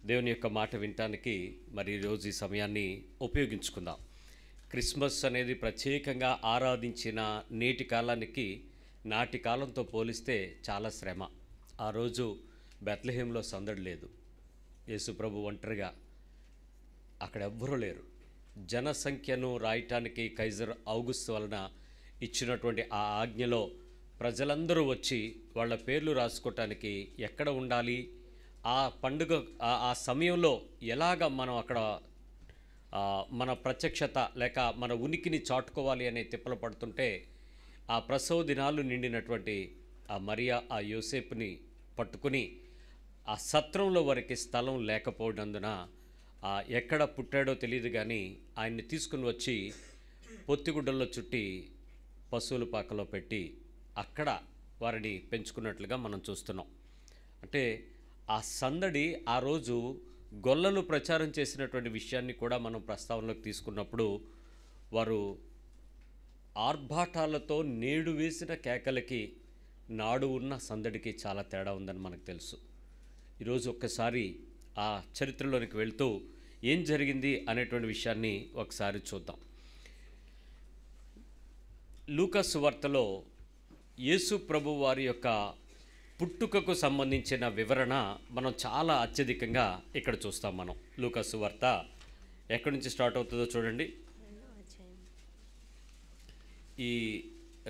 దేవుని యొక్క మాట వినటానికి మరి ఈరోజు ఈ సమయాన్ని ఉపయోగించుకుందాం. క్రిస్మస్ అనేది ప్రత్యేకంగా ఆరాధించిన నేటి కాలానికి నాటి కాలంతో పోలిస్తే చాలా శ్రమ. ఆ రోజు బెత్లెహేంలో సందడి లేదు. యేసుప్రభు ఒంటరిగా, అక్కడ ఎవ్వరూ లేరు. జనసంఖ్యను రాయటానికి కైజర్ ఔగుస్తు వలన ఇచ్చినటువంటి ఆ ఆజ్ఞలో ప్రజలందరూ వచ్చి వాళ్ళ పేర్లు రాసుకోవటానికి ఎక్కడ ఉండాలి, ఆ పండుగ ఆ సమయంలో ఎలాగ మనం అక్కడ మన ప్రత్యక్షత లేక మన ఉనికిని చాటుకోవాలి అనే తిప్పలు పడుతుంటే, ఆ ప్రసవ దినాలు నిండినటువంటి ఆ మరియా ఆ యోసేపుని పట్టుకుని ఆ సత్రంలో వారికి స్థలం లేకపోవడందున ఎక్కడ పుట్టాడో తెలియదు కానీ ఆయన్ని తీసుకుని వచ్చి పొత్తిగుడ్డల్లో చుట్టి పశువుల పాకలో పెట్టి అక్కడ వారిని పెంచుకున్నట్లుగా మనం చూస్తున్నాం. అంటే ఆ సందడి ఆ రోజు గొల్లలు ప్రచారం చేసినటువంటి విషయాన్ని కూడా మనం ప్రస్తావనలోకి తీసుకున్నప్పుడు వారు ఆర్భాటాలతో నేడు వేసిన కేకలకి నాడు ఉన్న సందడికి చాలా తేడా ఉందని మనకు తెలుసు. ఈరోజు ఒక్కసారి ఆ చరిత్రలోనికి వెళ్తూ ఏం జరిగింది అనేటువంటి విషయాన్ని ఒకసారి చూద్దాం. లూకా సువార్తలో యేసు ప్రభు వారి యొక్క పుట్టుకకు సంబంధించిన వివరణ మనం చాలా అత్యధికంగా ఇక్కడ చూస్తాం. మనం లూకా సువార్త ఎక్కడి నుంచి స్టార్ట్ అవుతుందో చూడండి. ఈ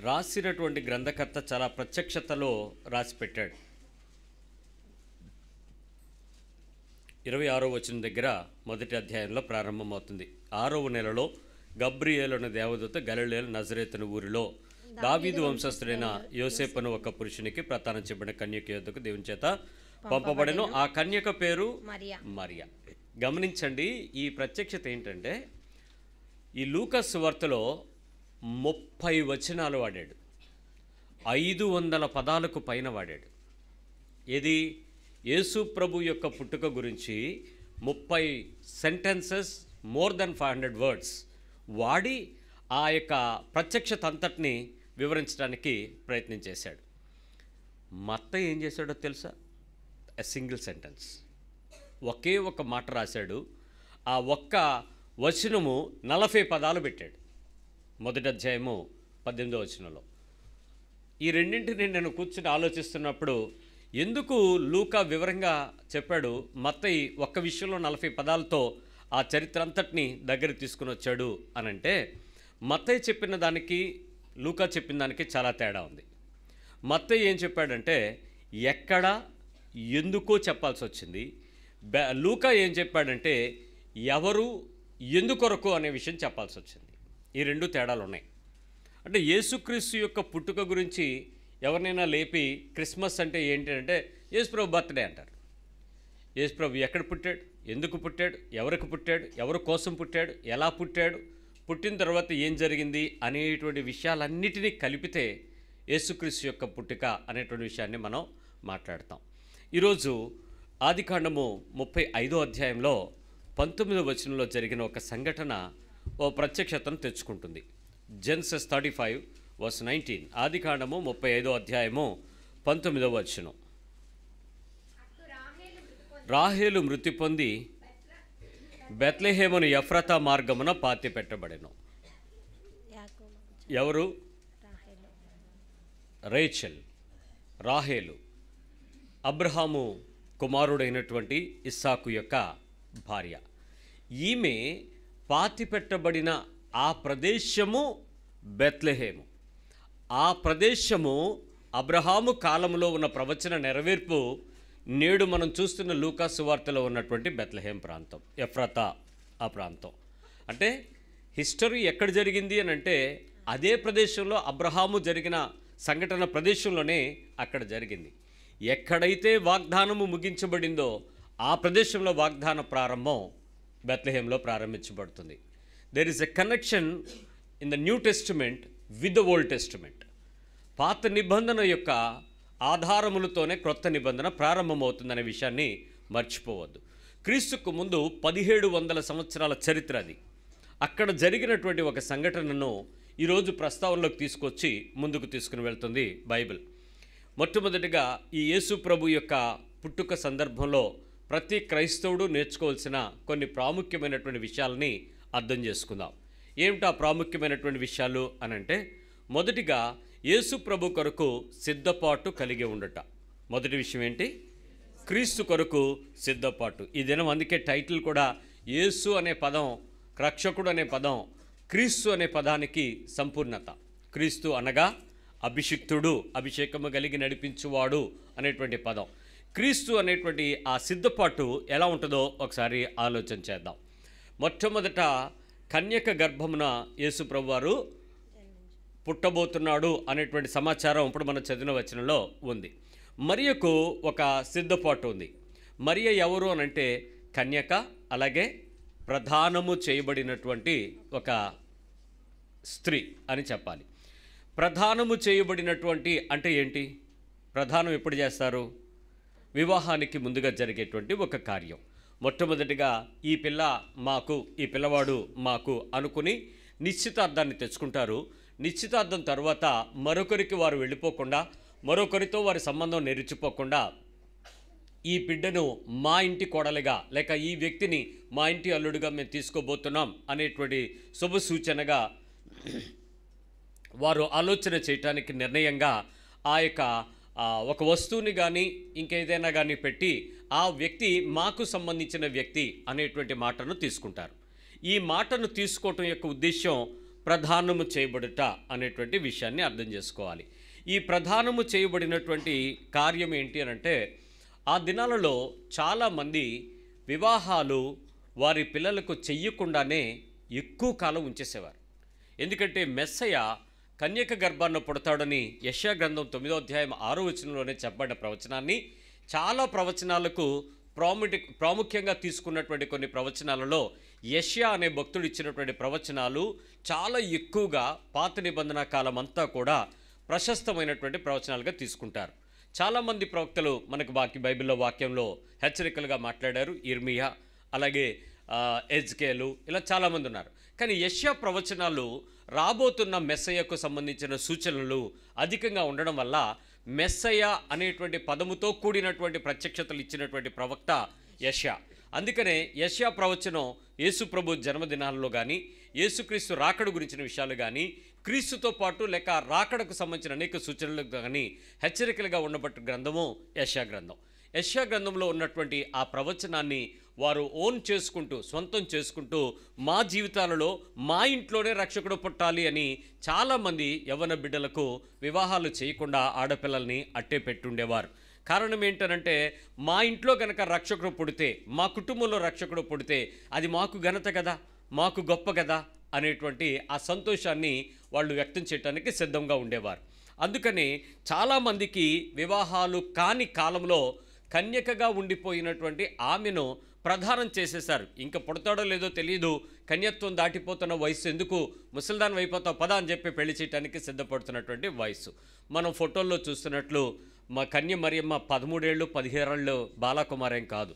రాసినటువంటి గ్రంథకర్త చాలా ప్రత్యక్షతలో రాసి పెట్టాడు. 26వ వచనం దగ్గర మొదటి అధ్యాయంలో ప్రారంభమవుతుంది. 6వ నెలలో గబ్రియేలు అనే దేవదూత గలిలయలో నజరేతు ఊరిలో దావీదు వంశస్థుడైన యోసేపును ఒక పురుషునికి ప్రదానం చేయబడిన కన్యక యొద్దకు దేవుని చేత పంపబడెను. ఆ కన్యక పేరు మరియా. గమనించండి, ఈ ప్రత్యక్షత ఏంటంటే ఈ లూకా సువార్తలో 30 వచనాలు వాడాడు, 500 పదాలకు పైన వాడాడు. ఏది యేసు ప్రభు యొక్క పుట్టుక గురించి 30 సెంటెన్సెస్, మోర్ దెన్ 500 వర్డ్స్ వాడి ఆ యొక్క ప్రత్యక్షత అంతటిని వివరించడానికి ప్రయత్నం చేశాడు. మత్తయి ఏం చేశాడో తెలుసా? ఎ సింగిల్ సెంటెన్స్, ఒకే ఒక మాట రాశాడు. ఆ ఒక్క వచనము 40 పదాలు పెట్టాడు. మొదటి అధ్యాయము 18వ వచనంలో. ఈ రెండింటిని నేను కూర్చుని ఆలోచిస్తున్నప్పుడు ఎందుకు లూకా వివరంగా చెప్పాడు, మత్తయి ఒక్క విషయంలో 40 పదాలతో ఆ చరిత్ర అంతటిని దగ్గర తీసుకుని వచ్చాడు అనంటే, మత్తయి చెప్పిన దానికి లూకా చెప్పిన దానికి చాలా తేడా ఉంది. మత్తయి ఏం చెప్పాడంటే ఎక్కడ ఎందుకో చెప్పాల్సి వచ్చింది. లూకా ఏం చెప్పాడంటే ఎవరు ఎందుకొరకు అనే విషయం చెప్పాల్సి వచ్చింది. ఈ రెండు తేడాలు ఉన్నాయి. అంటే యేసుక్రీస్తు యొక్క పుట్టుక గురించి ఎవరినైనా లేపి క్రిస్మస్ అంటే ఏంటి అంటే యేసుప్రభు బర్త్డే అంటారు. యేసుప్రభు ఎక్కడ పుట్టాడు, ఎందుకు పుట్టాడు, ఎవరికి పుట్టాడు, ఎవరి కోసం పుట్టాడు, ఎలా పుట్టాడు, పుట్టిన తర్వాత ఏం జరిగింది అనేటువంటి విషయాలన్నిటినీ కలిపితే యేసుక్రీస్తు యొక్క పుట్టుక అనేటువంటి విషయాన్ని మనం మాట్లాడతాం. ఈరోజు ఆదికాండము 35వ అధ్యాయంలో 19వ వచనంలో జరిగిన ఒక సంఘటన ఓ ప్రత్యక్షతను తెచ్చుకుంటుంది. జెనసిస్ 35:19. ఆదికాండము 35వ అధ్యాయము 19వ వచనం. రాహేలు మృతి పొంది బెత్లెహేమును ఎఫ్రాతా మార్గమున పాతి పెట్టబడెను. ఎవరు? రేచెల్, రాహేలు, అబ్రహాము కుమారుడైనటువంటి ఇస్సాకు యొక్క భార్య. ఈమె పాతి పెట్టబడిన ఆ ప్రదేశము బెత్లెహేము. ఆ ప్రదేశము అబ్రహాము కాలంలో ఉన్న ప్రవచన నెరవేర్పు నేడు మనం చూస్తున్న లూకా సువార్తలో ఉన్నటువంటి బెత్లెహేం ప్రాంతం, ఎఫ్రాతా ఆ ప్రాంతం. అంటే హిస్టరీ ఎక్కడ జరిగింది అని అంటే అదే ప్రదేశంలో అబ్రహాము జరిగిన సంఘటన ప్రదేశంలోనే అక్కడ జరిగింది. ఎక్కడైతే వాగ్దానము ముగించబడిందో ఆ ప్రదేశంలో వాగ్దాన ప్రారంభం బెత్లెహేంలో ప్రారంభించబడుతుంది. There is a connection in the new testament with the old testament. పాత నిబంధన యొక్క ఆధారములతోనే క్రొత్త నిబంధన ప్రారంభమవుతుందనే విషయాన్ని మర్చిపోవద్దు. క్రీస్తుకు ముందు 1700 సంవత్సరాల చరిత్ర అది. అక్కడ జరిగినటువంటి ఒక సంఘటనను ఈరోజు ప్రస్తావనలోకి తీసుకొచ్చి ముందుకు తీసుకుని వెళ్తుంది బైబిల్. మొట్టమొదటిగా ఈ యేసు ప్రభు యొక్క పుట్టుక సందర్భంలో ప్రతి క్రైస్తవుడు నేర్చుకోవాల్సిన కొన్ని ప్రాముఖ్యమైనటువంటి విషయాలని అర్థం చేసుకుందాం. ఏమిటా ప్రాముఖ్యమైనటువంటి విషయాలు అనంటే, మొదటిగా యేసు ప్రభు కొరకు సిద్ధపాటు కలిగి ఉండట. మొదటి విషయం ఏంటి? క్రీస్తు కొరకు సిద్ధపాటు. ఈ దినం అందుకే టైటిల్ కూడా యేసు అనే పదం, రక్షకుడు అనే పదం, క్రీస్తు అనే పదానికి సంపూర్ణత. క్రీస్తు అనగా అభిషిక్తుడు, అభిషేకము కలిగి నడిపించువాడు అనేటువంటి పదం. క్రీస్తు అనేటువంటి ఆ సిద్ధపాటు ఎలా ఉంటుందో ఒకసారి ఆలోచన చేద్దాం. మొట్టమొదట కన్యక గర్భమున యేసు ప్రభువారు పుట్టబోతున్నాడు అనేటువంటి సమాచారం ఇప్పుడు మనం చదివిన వచనంలో ఉంది. మరియకు ఒక సిద్ధపాటు ఉంది. మరియ ఎవరు అనంటే కన్యక, అలాగే ప్రధానము చేయబడినటువంటి ఒక స్త్రీ అని చెప్పాలి. ప్రధానము చేయబడినటువంటి అంటే ఏంటి? ప్రధానం ఎప్పుడు చేస్తారు? వివాహానికి ముందుగా జరిగేటువంటి ఒక కార్యం. మొట్టమొదటిగా ఈ పిల్లవాడు మాకు అనుకుని నిశ్చితార్థాన్ని తెచ్చుకుంటారు. నిశ్చితార్థం తర్వాత మరొకరికి వారు వెళ్ళిపోకుండా, మరొకరితో వారి సంబంధం నెరిచిపోకుండా, ఈ బిడ్డను మా ఇంటి కోడలిగా లేక ఈ వ్యక్తిని మా ఇంటి అల్లుడిగా మేము తీసుకోబోతున్నాం అనేటువంటి శుభ సూచనగా వారు ఆలోచన చేయటానికి నిర్ణయంగా ఆ యొక్క ఒక వస్తువుని కానీ ఇంకేదైనా కానీ పెట్టి ఆ వ్యక్తి మాకు సంబంధించిన వ్యక్తి అనేటువంటి మాటను తీసుకుంటారు. ఈ మాటను తీసుకోవటం యొక్క ఉద్దేశం ప్రధానము చేయబడుట అనేటువంటి విషయాన్ని అర్థం చేసుకోవాలి. ఈ ప్రధానము చేయబడినటువంటి కార్యం ఏంటి అనంటే, ఆ దినాలలో చాలామంది వివాహాలు వారి పిల్లలకు చెయ్యకుండానే ఎక్కువ కాలం ఉంచేసేవారు. ఎందుకంటే మెస్సయ్య కన్యక గర్భాన్ని పుడతాడని యెషయా గ్రంథం 9వ అధ్యాయం 6వ వచనంలోనే చెప్పబడ్డ ప్రవచనాన్ని చాలా ప్రవచనాలకు ప్రాముఖ్యంగా తీసుకున్నటువంటి కొన్ని ప్రవచనాలలో యెషయా అనే భక్తుడు ఇచ్చినటువంటి ప్రవచనాలు చాలా ఎక్కువగా పాత నిబంధన కాలం అంతా కూడా ప్రశస్తమైనటువంటి ప్రవచనాలుగా తీసుకుంటారు. చాలామంది ప్రవక్తలు మనకు బైబిల్లో వాక్యంలో హెచ్చరికలుగా మాట్లాడారు. ఇర్మియా, అలాగే ఎజ్కేలు, ఇలా చాలామంది ఉన్నారు. కానీ యెషయా ప్రవచనాలు రాబోతున్న మెస్సయ్యకు సంబంధించిన సూచనలు అధికంగా ఉండడం వల్ల మెస్సయ్య అనేటువంటి పదముతో కూడినటువంటి ప్రత్యక్షతలు ఇచ్చినటువంటి ప్రవక్త యెషయా. అందుకనే యెషయా ప్రవచనం యేసు ప్రభు జన్మదినాల్లో కానీ, యేసుక్రీస్తు రాకడ గురించిన విషయాలు కానీ, క్రీస్తుతో పాటు లేక రాకడకు సంబంధించిన అనేక సూచనలు కానీ హెచ్చరికలుగా ఉండబట్టు గ్రంథము యెషయా గ్రంథం. యెషయా గ్రంథంలో ఉన్నటువంటి ఆ ప్రవచనాన్ని వారు సొంతం చేసుకుంటూ మా జీవితాలలో మా ఇంట్లోనే రక్షకుడు పుట్టాలి అని చాలామంది యవ్వన బిడ్డలకు వివాహాలు చేయకుండా ఆడపిల్లల్ని అట్టే పెట్టుండేవారు. కారణం ఏంటనంటే, మా ఇంట్లో కనుక రక్షకుడు పుడితే, మా కుటుంబంలో రక్షకుడు పుడితే అది మాకు ఘనత కదా, మాకు గొప్ప కదా అనేటువంటి ఆ సంతోషాన్ని వాళ్ళు వ్యక్తం చేయడానికి సిద్ధంగా ఉండేవారు. అందుకని చాలామందికి వివాహాలు కాని కాలంలో కన్యకగా ఉండిపోయినటువంటి ఆమెను ప్రధానం చేసేశారు. ఇంకా పుడతాడో లేదో తెలియదు, కన్యత్వం దాటిపోతున్న వయసు, ఎందుకు ముసల్దాన్ అయిపోతావు పదా అని చెప్పి పెళ్లి చేయడానికి సిద్ధపడుతున్నటువంటి వయసు. మనం ఫోటోల్లో చూస్తున్నట్లు మా కన్య మరియమ్మ 13 ఏళ్ళు 17 ఏళ్ళు బాలకుమారేం కాదు,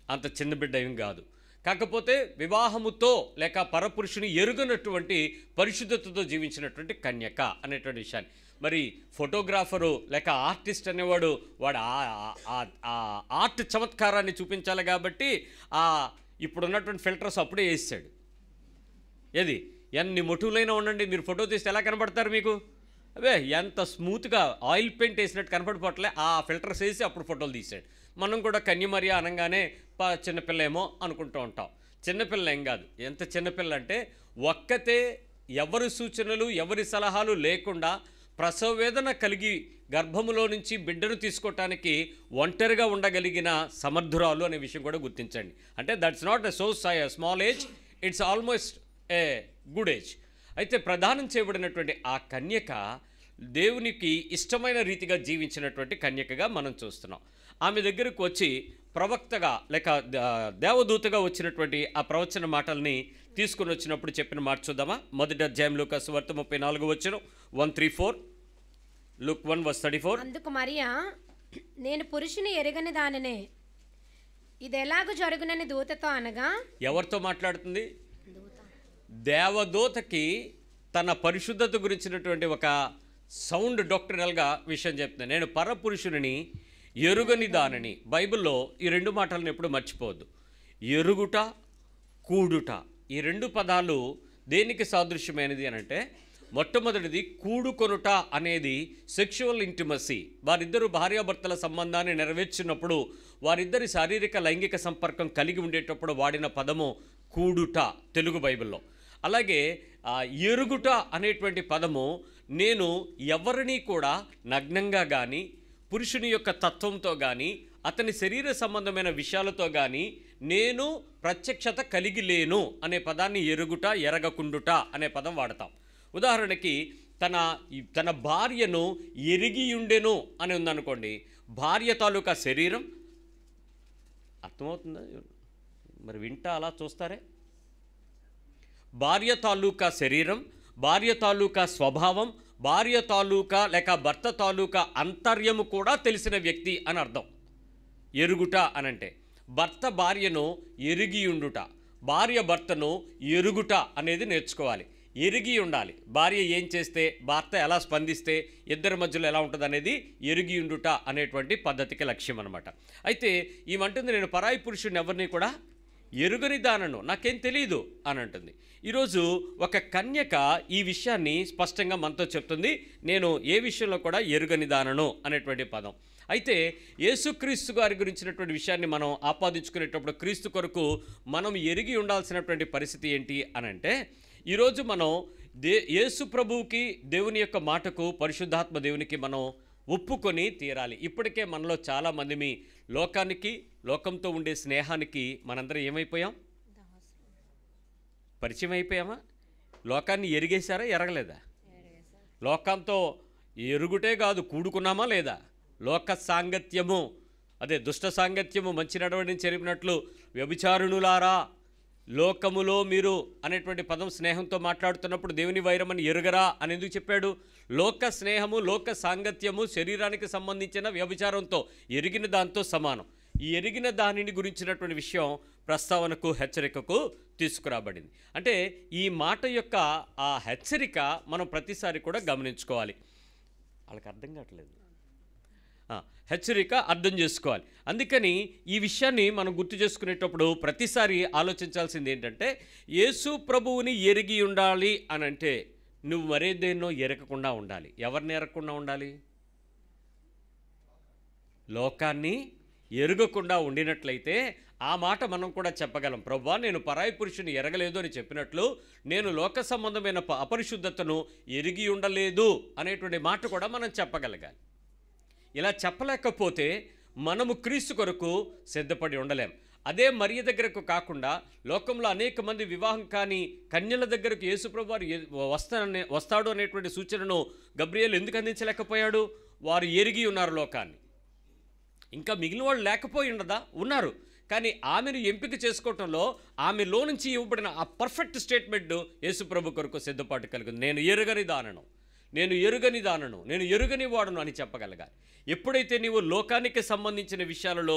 అంత చిన్న బిడ్డ ఏం కాదు. కాకపోతే వివాహముతో లేక పరపురుషుని ఎరుగనటువంటి పరిశుద్ధతతో జీవించినటువంటి కన్యక అనేటువంటి విషయాన్ని మరి ఫోటోగ్రాఫరు లేక ఆర్టిస్ట్ అనేవాడు వాడు ఆర్ట్ చమత్కారాన్ని చూపించాలి కాబట్టి ఇప్పుడున్నటువంటి ఫిల్టర్స్ అప్పుడే వేసాడు. ఏది ఎన్ని మొటువులైనా ఉండండి, మీరు ఫోటో తీస్తే ఎలా కనపడతారు మీకు? ఎంత స్మూత్గా ఆయిల్ పెయింట్ వేసినట్టు కనపడిపోవట్లే, ఆ ఫిల్టర్స్ వేసి అప్పుడు ఫోటోలు తీసాడు. మనం కూడా కన్యమర్య అనగానే చిన్నపిల్ల ఏమో అనుకుంటూ ఉంటాం. చిన్నపిల్ల ఏం కాదు. ఎంత చిన్నపిల్ల అంటే ఒక్కతే ఎవరి సూచనలు ఎవరి సలహాలు లేకుండా ప్రసవ వేదన కలిగి గర్భములో నుంచి బిడ్డను తీసుకోవటానికి ఒంటరిగా ఉండగలిగిన సమర్థురాలు అనే విషయం కూడా గుర్తించండి. అంటే that's not a so small age, it's almost a good age. అయితే ప్రదానం చేయబడినటువంటి ఆ కన్యక దేవునికి ఇష్టమైన రీతిగా జీవించినటువంటి కన్యకగా మనం చూస్తున్నాం. ఆమె దగ్గరకు వచ్చి ప్రవక్తగా లేక దేవదూతగా వచ్చినటువంటి ఆ ప్రవచన మాటల్ని తీసుకుని వచ్చినప్పుడు చెప్పిన మాట చూద్దామా? మొదటి అధ్యాయం లూకాసు వార్త 34వ వచనం 134, Luke 1:34. అందుకు మరియా, నేను పురుషుని ఎరగని దానినే, ఇది ఎలాగూ జరుగునని దూతతో అనగా. ఎవరితో మాట్లాడుతుంది? దేవదూతకి తన పరిశుద్ధత గురించినటువంటి ఒక సౌండ్ డాక్టరల్గా విషయం చెప్తుంది. నేను పరపురుషుని ఎరుగని దానిని. బైబిల్లో ఈ రెండు మాటలను ఎప్పుడు మర్చిపోవద్దు. ఎరుగుట, కూడుట, ఈ రెండు పదాలు దేనికి సాదృశ్యమైనది అని అంటే, మొట్టమొదటిది కూడుకొనుట అనేది సెక్షువల్ ఇంటిమసీ. వారిద్దరూ భార్యాభర్తల సంబంధాన్ని నెరవేర్చినప్పుడు, వారిద్దరి శారీరక లైంగిక సంపర్కం కలిగి ఉండేటప్పుడు వాడిన పదము కూడుట తెలుగు బైబిల్లో. అలాగే ఎరుగుట అనేటువంటి పదము, నేను ఎవరిని కూడా నగ్నంగా కానీ, పురుషుని యొక్క తత్వంతో కానీ, అతని శరీర సంబంధమైన విషయాలతో కానీ నేను ప్రత్యక్షత కలిగి లేను అనే పదాన్ని ఎరుగుట, ఎరగకుండుట అనే పదం వాడతాం. ఉదాహరణకి తన భార్యను ఎరిగియుండెను అని ఉందనుకోండి, భార్య తాలూకా శరీరం అర్థమవుతుందా? మరి వింటా అలా చూస్తారే. భార్య తాలూకా శరీరం, భార్య తాలూకా స్వభావం, భార్య తాలూకా లేక భర్త తాలూకా అంతర్యము కూడా తెలిసిన వ్యక్తి అని అర్థం ఎరుగుట అనంటే. భర్త భార్యను ఎరిగియుండుట, భార్య భర్తను ఎరుగుట అనేది నేర్చుకోవాలి. ఎరిగి ఉండాలి. భార్య ఏం చేస్తే, భర్త ఎలా స్పందిస్తే, ఇద్దరి మధ్యలో ఎలా ఉంటుంది అనేది ఎరిగి ఉండుట అనేటువంటి పద్ధతికి లక్ష్యం అనమాట. అయితే ఈమంటుంది, నేను పరాయి పురుషుడిని ఎవరిని కూడా ఎరుగని దానను, నాకేం తెలియదు అని అంటుంది. ఈరోజు ఒక కన్యక ఈ విషయాన్ని స్పష్టంగా మనతో చెప్తుంది, నేను ఏ విషయంలో కూడా ఎరుగని దానను అనేటువంటి పదం. అయితే యేసుక్రీస్తు గారి గురించినటువంటి విషయాన్ని మనం ఆపాదించుకునేటప్పుడు క్రీస్తు కొరకు మనం ఎరిగి ఉండాల్సినటువంటి పరిస్థితి ఏంటి అని అంటే, ఈరోజు మనం యేసు ప్రభువుకి, దేవుని యొక్క మాటకు, పరిశుద్ధాత్మ దేవునికి మనం ఒప్పుకొని తీరాలి. ఇప్పటికే మనలో చాలామంది మీ లోకానికి, లోకంతో ఉండే స్నేహానికి మనందరం ఏమైపోయాం? పరిచయం అయిపోయామా? లోకాన్ని ఎరిగేశారా, ఎరగలేదా? లోకంతో ఎరుగుటే కాదు, కూడుకున్నామా లేదా? లోక సాంగత్యము, అదే దుష్ట సాంగత్యము మంచి నడవడిని చెరిపినట్లు వ్యభిచారుణులారా లోకములో మీరు అనేటువంటి పదం స్నేహంతో మాట్లాడుతున్నప్పుడు దేవుని వైరమని ఎరుగరా అని ఎందుకు చెప్పాడు? లోక స్నేహము, లోక సాంగత్యము శరీరానికి సంబంధించిన వ్యభిచారంతో, ఎరిగిన దాంతో సమానం. ఈ ఎరిగిన దానిని గురించినటువంటి విషయం ప్రస్తావనకు, హెచ్చరికకు తీసుకురాబడింది. అంటే ఈ మాట యొక్క ఆ హెచ్చరిక మనం ప్రతిసారి కూడా గమనించుకోవాలి. వాళ్ళకి అర్థం కావట్లేదు. హెచ్చరిక అర్థం చేసుకోవాలి. అందుకని ఈ విషయాన్ని మనం గుర్తు చేసుకునేటప్పుడు ప్రతిసారి ఆలోచించాల్సింది ఏంటంటే, యేసు ప్రభువుని ఎరిగి ఉండాలి అని అంటే నువ్వు మరేదేన్నో ఎరగకుండా ఉండాలి. ఎవరిని ఎరగకుండా ఉండాలి? లోకాన్ని ఎరగకుండా ఉండినట్లయితే ఆ మాట మనం కూడా చెప్పగలం. ప్రభువా, నేను పరాయి పురుషుని ఎరగలేదు అని చెప్పినట్లు నేను లోక సంబంధమైన అపరిశుద్ధతను ఎరిగి ఉండలేదు అనేటువంటి మాట కూడా మనం చెప్పగలగాలి. ఇలా చెప్పలేకపోతే మనము క్రీస్తు కొరకు సిద్ధపడి ఉండలేం. అదే మరియ దగ్గరకు కాకుండా లోకంలో అనేక మంది వివాహం కాని కన్యల దగ్గరకు యేసుప్రభు వారు వస్తాడు అనేటువంటి సూచనను గబ్రియేలు ఎందుకు అందించలేకపోయాడు? వారు ఎరిగి ఉన్నారు లోకాన్ని. ఇంకా మిగిలిన వాళ్ళు లేకపోయి ఉండదా? ఉన్నారు. కానీ ఆమెను ఎంపిక చేసుకోవటంలో ఆమెలో నుంచి ఇవ్వబడిన ఆ పర్ఫెక్ట్ స్టేట్మెంట్ యేసుప్రభు కొరకు సిద్ధపాటు కలిగింది. నేను ఎరుగని దానను, నేను ఎరుగని దానను, నేను ఎరుగని వాడును అని చెప్పగలగాలి. ఎప్పుడైతే నీవు లోకానికి సంబంధించిన విషయాలలో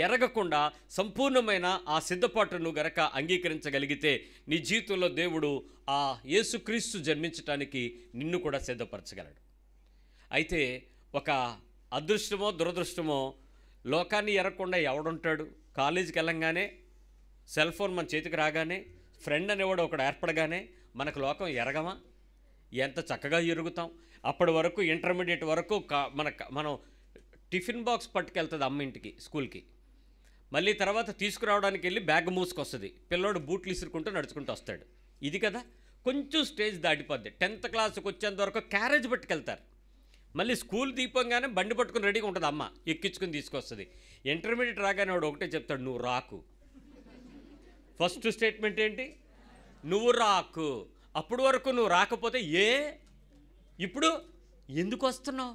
ఎరగకుండా సంపూర్ణమైన ఆ సిద్ధపాటును గనక అంగీకరించగలిగితే నీ జీవితంలో దేవుడు ఆ యేసుక్రీస్తు జన్మించటానికి నిన్ను కూడా సిద్ధపరచగలడు. అయితే ఒక అదృష్టమో దురదృష్టమో, లోకాన్ని ఎరగకుండా ఎవడుంటాడు? కాలేజీకి వెళ్ళంగానే, సెల్ ఫోన్ మన చేతికి రాగానే, ఫ్రెండ్ అనేవాడు ఒకడు ఏర్పడగానే మనకు లోకం ఎరగమా? ఎంత చక్కగా ఎరుగుతాం. అప్పటి వరకు ఇంటర్మీడియట్ వరకు మనం టిఫిన్ బాక్స్ పట్టుకెళ్తుంది అమ్మ ఇంటికి, స్కూల్కి. మళ్ళీ తర్వాత తీసుకురావడానికి వెళ్ళి బ్యాగ్ మూసుకొస్తుంది. పిల్లోడు బూట్లు ఇసురుకుంటూ నడుచుకుంటూ వస్తాడు. ఇది కదా. కొంచెం స్టేజ్ దాటిపోద్ది. 10th క్లాస్కి వచ్చేంత వరకు క్యారేజ్ పట్టుకెళ్తారు. మళ్ళీ స్కూల్ దీపంగానే బండి పట్టుకుని రెడీగా ఉంటుంది అమ్మ, ఎక్కించుకుని తీసుకొస్తుంది. ఇంటర్మీడియట్ రాగానే వాడు ఒకటే చెప్తాడు, నువ్వు రాకు. ఫస్ట్ స్టేట్మెంట్ ఏంటి? నువ్వు రాకు. అప్పుడు వరకు నువ్వు రాకపోతే ఇప్పుడు ఎందుకు వస్తున్నావు?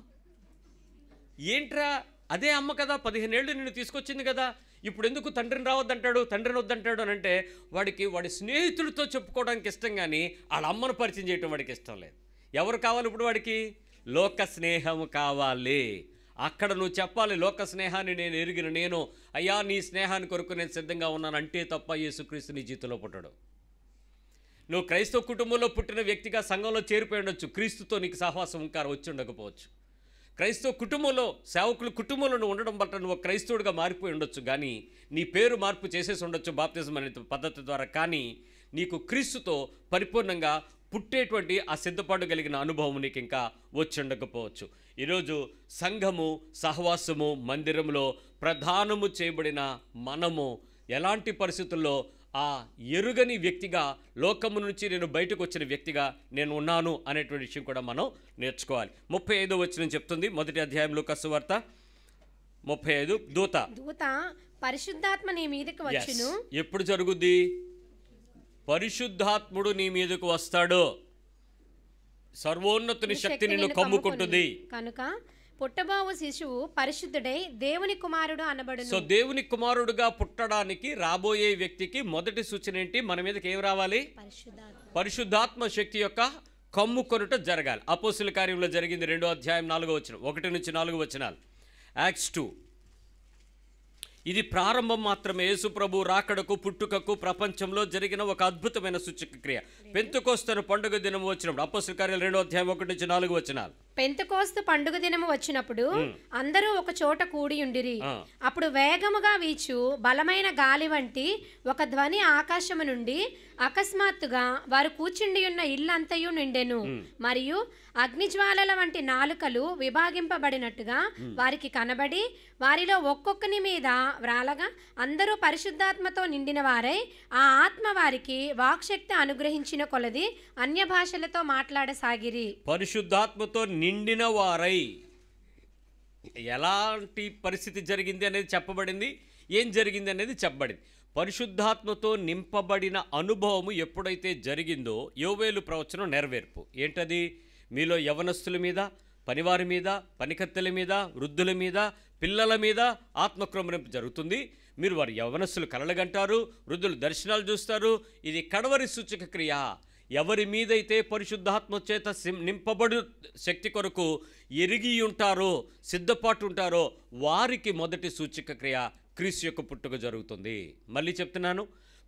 ఏంట్రా, అదే అమ్మ కదా 15 ఏళ్ళు నిన్ను తీసుకొచ్చింది కదా, ఇప్పుడు ఎందుకు తండ్రిని రావద్దంటాడు, తండ్రిని వద్దంటాడు అని అంటే వాడి స్నేహితుడితో చెప్పుకోవడానికి ఇష్టం, కానీ వాళ్ళ అమ్మను పరిచయం చేయటం వాడికి ఇష్టం లేదు. ఎవరు కావాలి ఇప్పుడు వాడికి? లోక స్నేహం కావాలి. అక్కడ నువ్వు చెప్పాలి, లోక స్నేహాన్ని నేను ఎరిగిన నేను, అయ్యా నీ స్నేహాన్ని కొరకు నేను సిద్ధంగా ఉన్నాను అంటే తప్ప యేసుక్రీస్తు నీ జీవితంలో పుట్టాడు. నువ్వు క్రైస్తవ కుటుంబంలో పుట్టిన వ్యక్తిగా సంఘంలో చేరిపోయి ఉండొచ్చు, క్రీస్తుతో నీకు సహవాసం ఇంకా వచ్చి ఉండకపోవచ్చు. క్రైస్తవ కుటుంబంలో సేవకుల కుటుంబంలో నువ్వు ఉండడం బట్ట నువ్వు క్రైస్తవుడిగా మారిపోయి ఉండొచ్చు, కానీ నీ పేరు మార్పు చేసేసి ఉండొచ్చు బాప్తిజం అనే పద్ధతి ద్వారా, కానీ నీకు క్రీస్తుతో పరిపూర్ణంగా పుట్టేటువంటి ఆ సిద్ధపాటు కలిగిన అనుభవం నీకు ఇంకా వచ్చి ఉండకపోవచ్చు. ఈరోజు సంఘము, సహవాసము, మందిరంలో ప్రధానము చేయబడిన మనము ఎలాంటి పరిస్థితుల్లో ఆ ఎరుగని వ్యక్తిగా, లోకము నుంచి నేను బయటకు వచ్చిన వ్యక్తిగా నేను ఉన్నాను అనేటువంటి విషయం కూడా మనం నేర్చుకోవాలి. 35వ వచనం చెప్తుంది, మొదటి అధ్యాయం లూకా సువార్త 35. దూత పరిశుద్ధాత్మ నీ మీదకి వచ్చును. ఎప్పుడు జరుగుద్ది? పరిశుద్ధాత్ముడు నీ మీదకు వస్తాడు. సర్వోన్నతుని శక్తి నిన్ను కమ్ముకుంటుంది. కనుక పుట్టబోవు శిశువు పరిశుద్ధుడై దేవుని కుమారుడు అనబడును. సో దేవుని కుమారుడుగా పుట్టడానికి రాబోయే వ్యక్తికి మొదటి సూచన ఏంటి? మన మీదకి ఏం రావాలి? పరిశుద్ధాత్మ శక్తి యొక్క కమ్ముకొనుట జరగాలి. అపోస్తుల కార్యంలో జరిగింది 2వ అధ్యాయం 4వ వచనం, 1 నుంచి 4 వచనాలు. యాక్ట్స్ 2. ఇది ప్రారంభం మాత్రమే. యేసు ప్రభు రాకడకు, పుట్టుకకు ప్రపంచంలో జరిగిన ఒక అద్భుతమైన సూచక క్రియ. పెంతెకోస్తు పండుగ దినం వచ్చినప్పుడు, అపోస్తలుల కార్యాలు 2వ అధ్యాయం 1 నుంచి 4 వచనాలు. పెంతెకోస్తు పండుగ దినము వచ్చినప్పుడు అందరూ ఒక చోట కూడి ఉండిరి. అప్పుడు వేగముగా వీచు బలమైన గాలి వంటి ఒక ధ్వని ఆకాశము నుండి అకస్మాత్తుగా వారు కూర్చుండి ఉన్న ఇల్లంతయు నిండెను. మరియు అగ్నిజ్వాలల వంటి నాలుకలు విభాగింపబడినట్టుగా వారికి కనబడి వారిలో ఒక్కొక్కని మీద వ్రాలగా అందరూ పరిశుద్ధాత్మతో నిండిన వారై ఆ ఆత్మ వారికి వాక్శక్తి అనుగ్రహించిన కొలది అన్య భాషలతో మాట్లాడసాగిరి. పరిశుద్ధాత్మతో నిండిన వారై. ఎలాంటి పరిస్థితి జరిగింది అనేది చెప్పబడింది, ఏం జరిగింది అనేది చెప్పబడింది. పరిశుద్ధాత్మతో నింపబడిన అనుభవము ఎప్పుడైతే జరిగిందో యోవేలు ప్రవచనం నెరవేర్పు. ఏంటది? మీలో యవనస్తుల మీద, పనివారి మీద, పనికత్తెల మీద, వృద్ధుల మీద, పిల్లల మీద ఆత్మక్రమరింపు జరుగుతుంది. మీరు వారి యవనస్తులు కలలుగంటారు, వృద్ధులు దర్శనాలు చూస్తారు. ఇది కడవరి సూచక క్రియ. ఎవరి మీదైతే పరిశుద్ధాత్మ చేత నింపబడు శక్తి కొరకు ఎరిగి ఉంటారో, సిద్ధపాటు ఉంటారో, వారికి మొదటి సూచక క్రియ క్రీస్తు యొక్క పుట్టుక జరుగుతుంది. మళ్ళీ చెప్తున్నాను,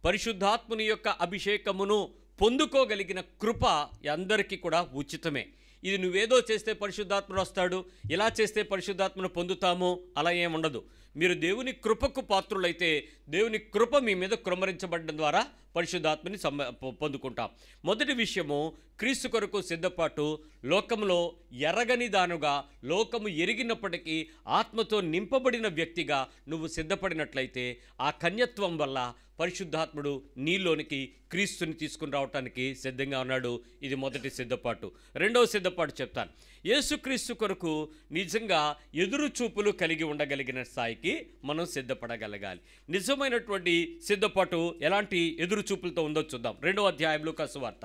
పరిశుద్ధాత్ముని యొక్క అభిషేకమును పొందుకోగలిగిన కృప అందరికీ కూడా ఉచితమే. ఇది నువ్వేదో చేస్తే పరిశుద్ధాత్ముడు వస్తాడు, ఇలా చేస్తే పరిశుద్ధాత్మను పొందుతాము, అలా ఏముండదు. మీరు దేవుని కృపకు పాత్రులైతే దేవుని కృప మీ మీద కృమ్మరించబడడం ద్వారా పరిశుద్ధాత్మని పొందుకుంటాం. మొదటి విషయము, క్రీస్తు కొరకు సిద్ధపాటు. లోకంలో ఎరగని దానుగా, లోకము ఎరిగినప్పటికీ ఆత్మతో నింపబడిన వ్యక్తిగా నువ్వు సిద్ధపడినట్లయితే ఆ కన్యత్వం వల్ల పరిశుద్ధాత్ముడు నీలోనికి క్రీస్తుని తీసుకుని రావటానికి సిద్ధంగా ఉన్నాడు. ఇది మొదటి సిద్ధపాటు. రెండవ సిద్ధపాటు చెప్తాను. యేసుక్రీస్తు కొరకు నిజంగా ఎదురు చూపులు కలిగి ఉండగలిగిన స్థాయికి మనం సిద్ధపడగలగాలి. నిజమైనటువంటి సిద్ధపాటు ఎలాంటి ఎదురు చూపులతో ఉందో చూద్దాం. 2వ అధ్యాయం లూకా సువార్త,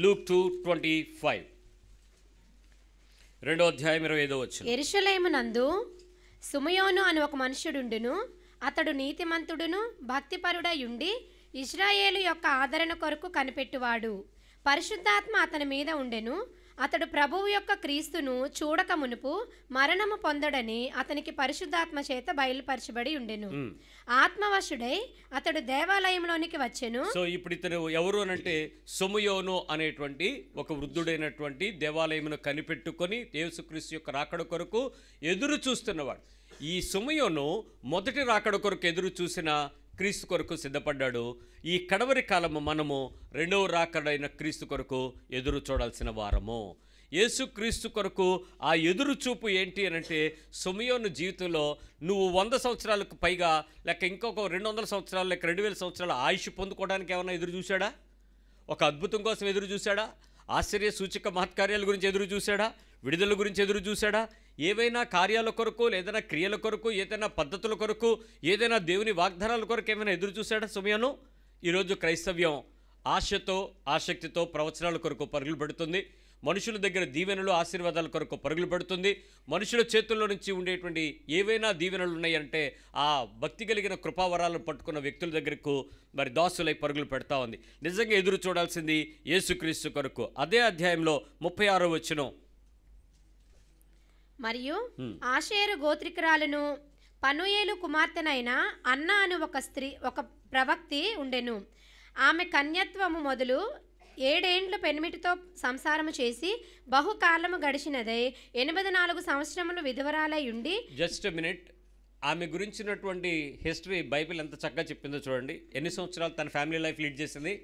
లూక్ 2:25. 2వ అధ్యాయం 25వ వచనం. యెరూషలేమునందు సుమయోను అని ఒక మనుషుడుండును. అతడు నీతిమంతుడును భక్తిపరుడై ఉండి ఇశ్రాయేలు యొక్క ఆదరణ కొరకు కనిపెట్టువాడు. పరిశుద్ధాత్మ అతని మీద ఉండెను. అతడు ప్రభువు యొక్క క్రీస్తును చూడక మునుపు మరణము పొందడని అతనికి పరిశుద్ధాత్మ చేత బయలుపరచబడి ఉండెను. ఆత్మవశుడై అతడు దేవాలయంలోనికి వచ్చెను. సో ఇప్పుడు ఇతను ఎవరు అనంటే సుమయోను అనేటువంటి ఒక వృద్ధుడైనటువంటి దేవాలయమును కనిపెట్టుకొని యేసుక్రీస్తు యొక్క రాకడ కొరకు ఎదురు చూస్తున్నవాడు. ఈ సుమయోను మొదటి రాకడ కొరకు ఎదురు చూసిన క్రీస్తు కొరకు సిద్ధపడ్డాడు. ఈ కడవరి కాలము మనము రెండవ రాకడైన క్రీస్తు కొరకు ఎదురు చూడాల్సిన వారము. యేసు క్రీస్తు కొరకు ఆ ఎదురు చూపు ఏంటి అనంటే, సుమయోను జీవితంలో నువ్వు 100 సంవత్సరాలకు పైగా లేక ఇంకొక 200 సంవత్సరాలు లేక 2000 సంవత్సరాల ఆయుష్ పొందుకోవడానికి ఏమైనా ఎదురు చూశాడా? ఒక అద్భుతం కోసం ఎదురు చూశాడా? ఆశ్చర్య సూచక మహత్కార్యాల గురించి ఎదురు చూశాడా? విడుదల గురించి ఎదురు చూశాడా? ఏవైనా కార్యాల కొరకు, ఏదైనా క్రియల కొరకు, ఏదైనా పద్ధతుల కొరకు, ఏదైనా దేవుని వాగ్దానాల కొరకు ఏమైనా ఎదురు చూశాడా సుమయోను? ఈరోజు క్రైస్తవ్యం ఆశతో, ఆసక్తితో ప్రవచనాల కొరకు పరుగులు పెడుతుంది. మనుషుల దగ్గర దీవెనలు, ఆశీర్వాదాల కొరకు పరుగులు పెడుతుంది. మనుషుల చేతుల్లో నుంచి ఉండేటువంటి ఏవైనా దీవెనలు ఉన్నాయంటే ఆ భక్తి కలిగిన కృపావరాలను పట్టుకున్న వ్యక్తుల దగ్గరకు మరి దాసులై పరుగులు పెడతా ఉంది. నిజంగా ఎదురు చూడాల్సింది యేసుక్రీస్తు కొరకు. అదే అధ్యాయంలో 36వ వచనం. మరియు ఆషేరు గోత్రికురాలను పనుయేలు కుమార్తెనైన అన్న అను ఒక ప్రవక్తి ఉండెను. ఆమె కన్యత్వము మొదలు ఏడేండ్లు పెనిమిటితో సంసారము చేసి బహుకాలము గడిచినదై 84 సంవత్సరములు విధవరాలై ఉండి. జస్ట్ మినిట్, ఆమె గురించినటువంటి హిస్టరీ బైబిల్ ఎంత చక్కగా చెప్పిందో చూడండి. ఎన్ని సంవత్సరాలు తన ఫ్యామిలీ లైఫ్ లీడ్ చేసింది?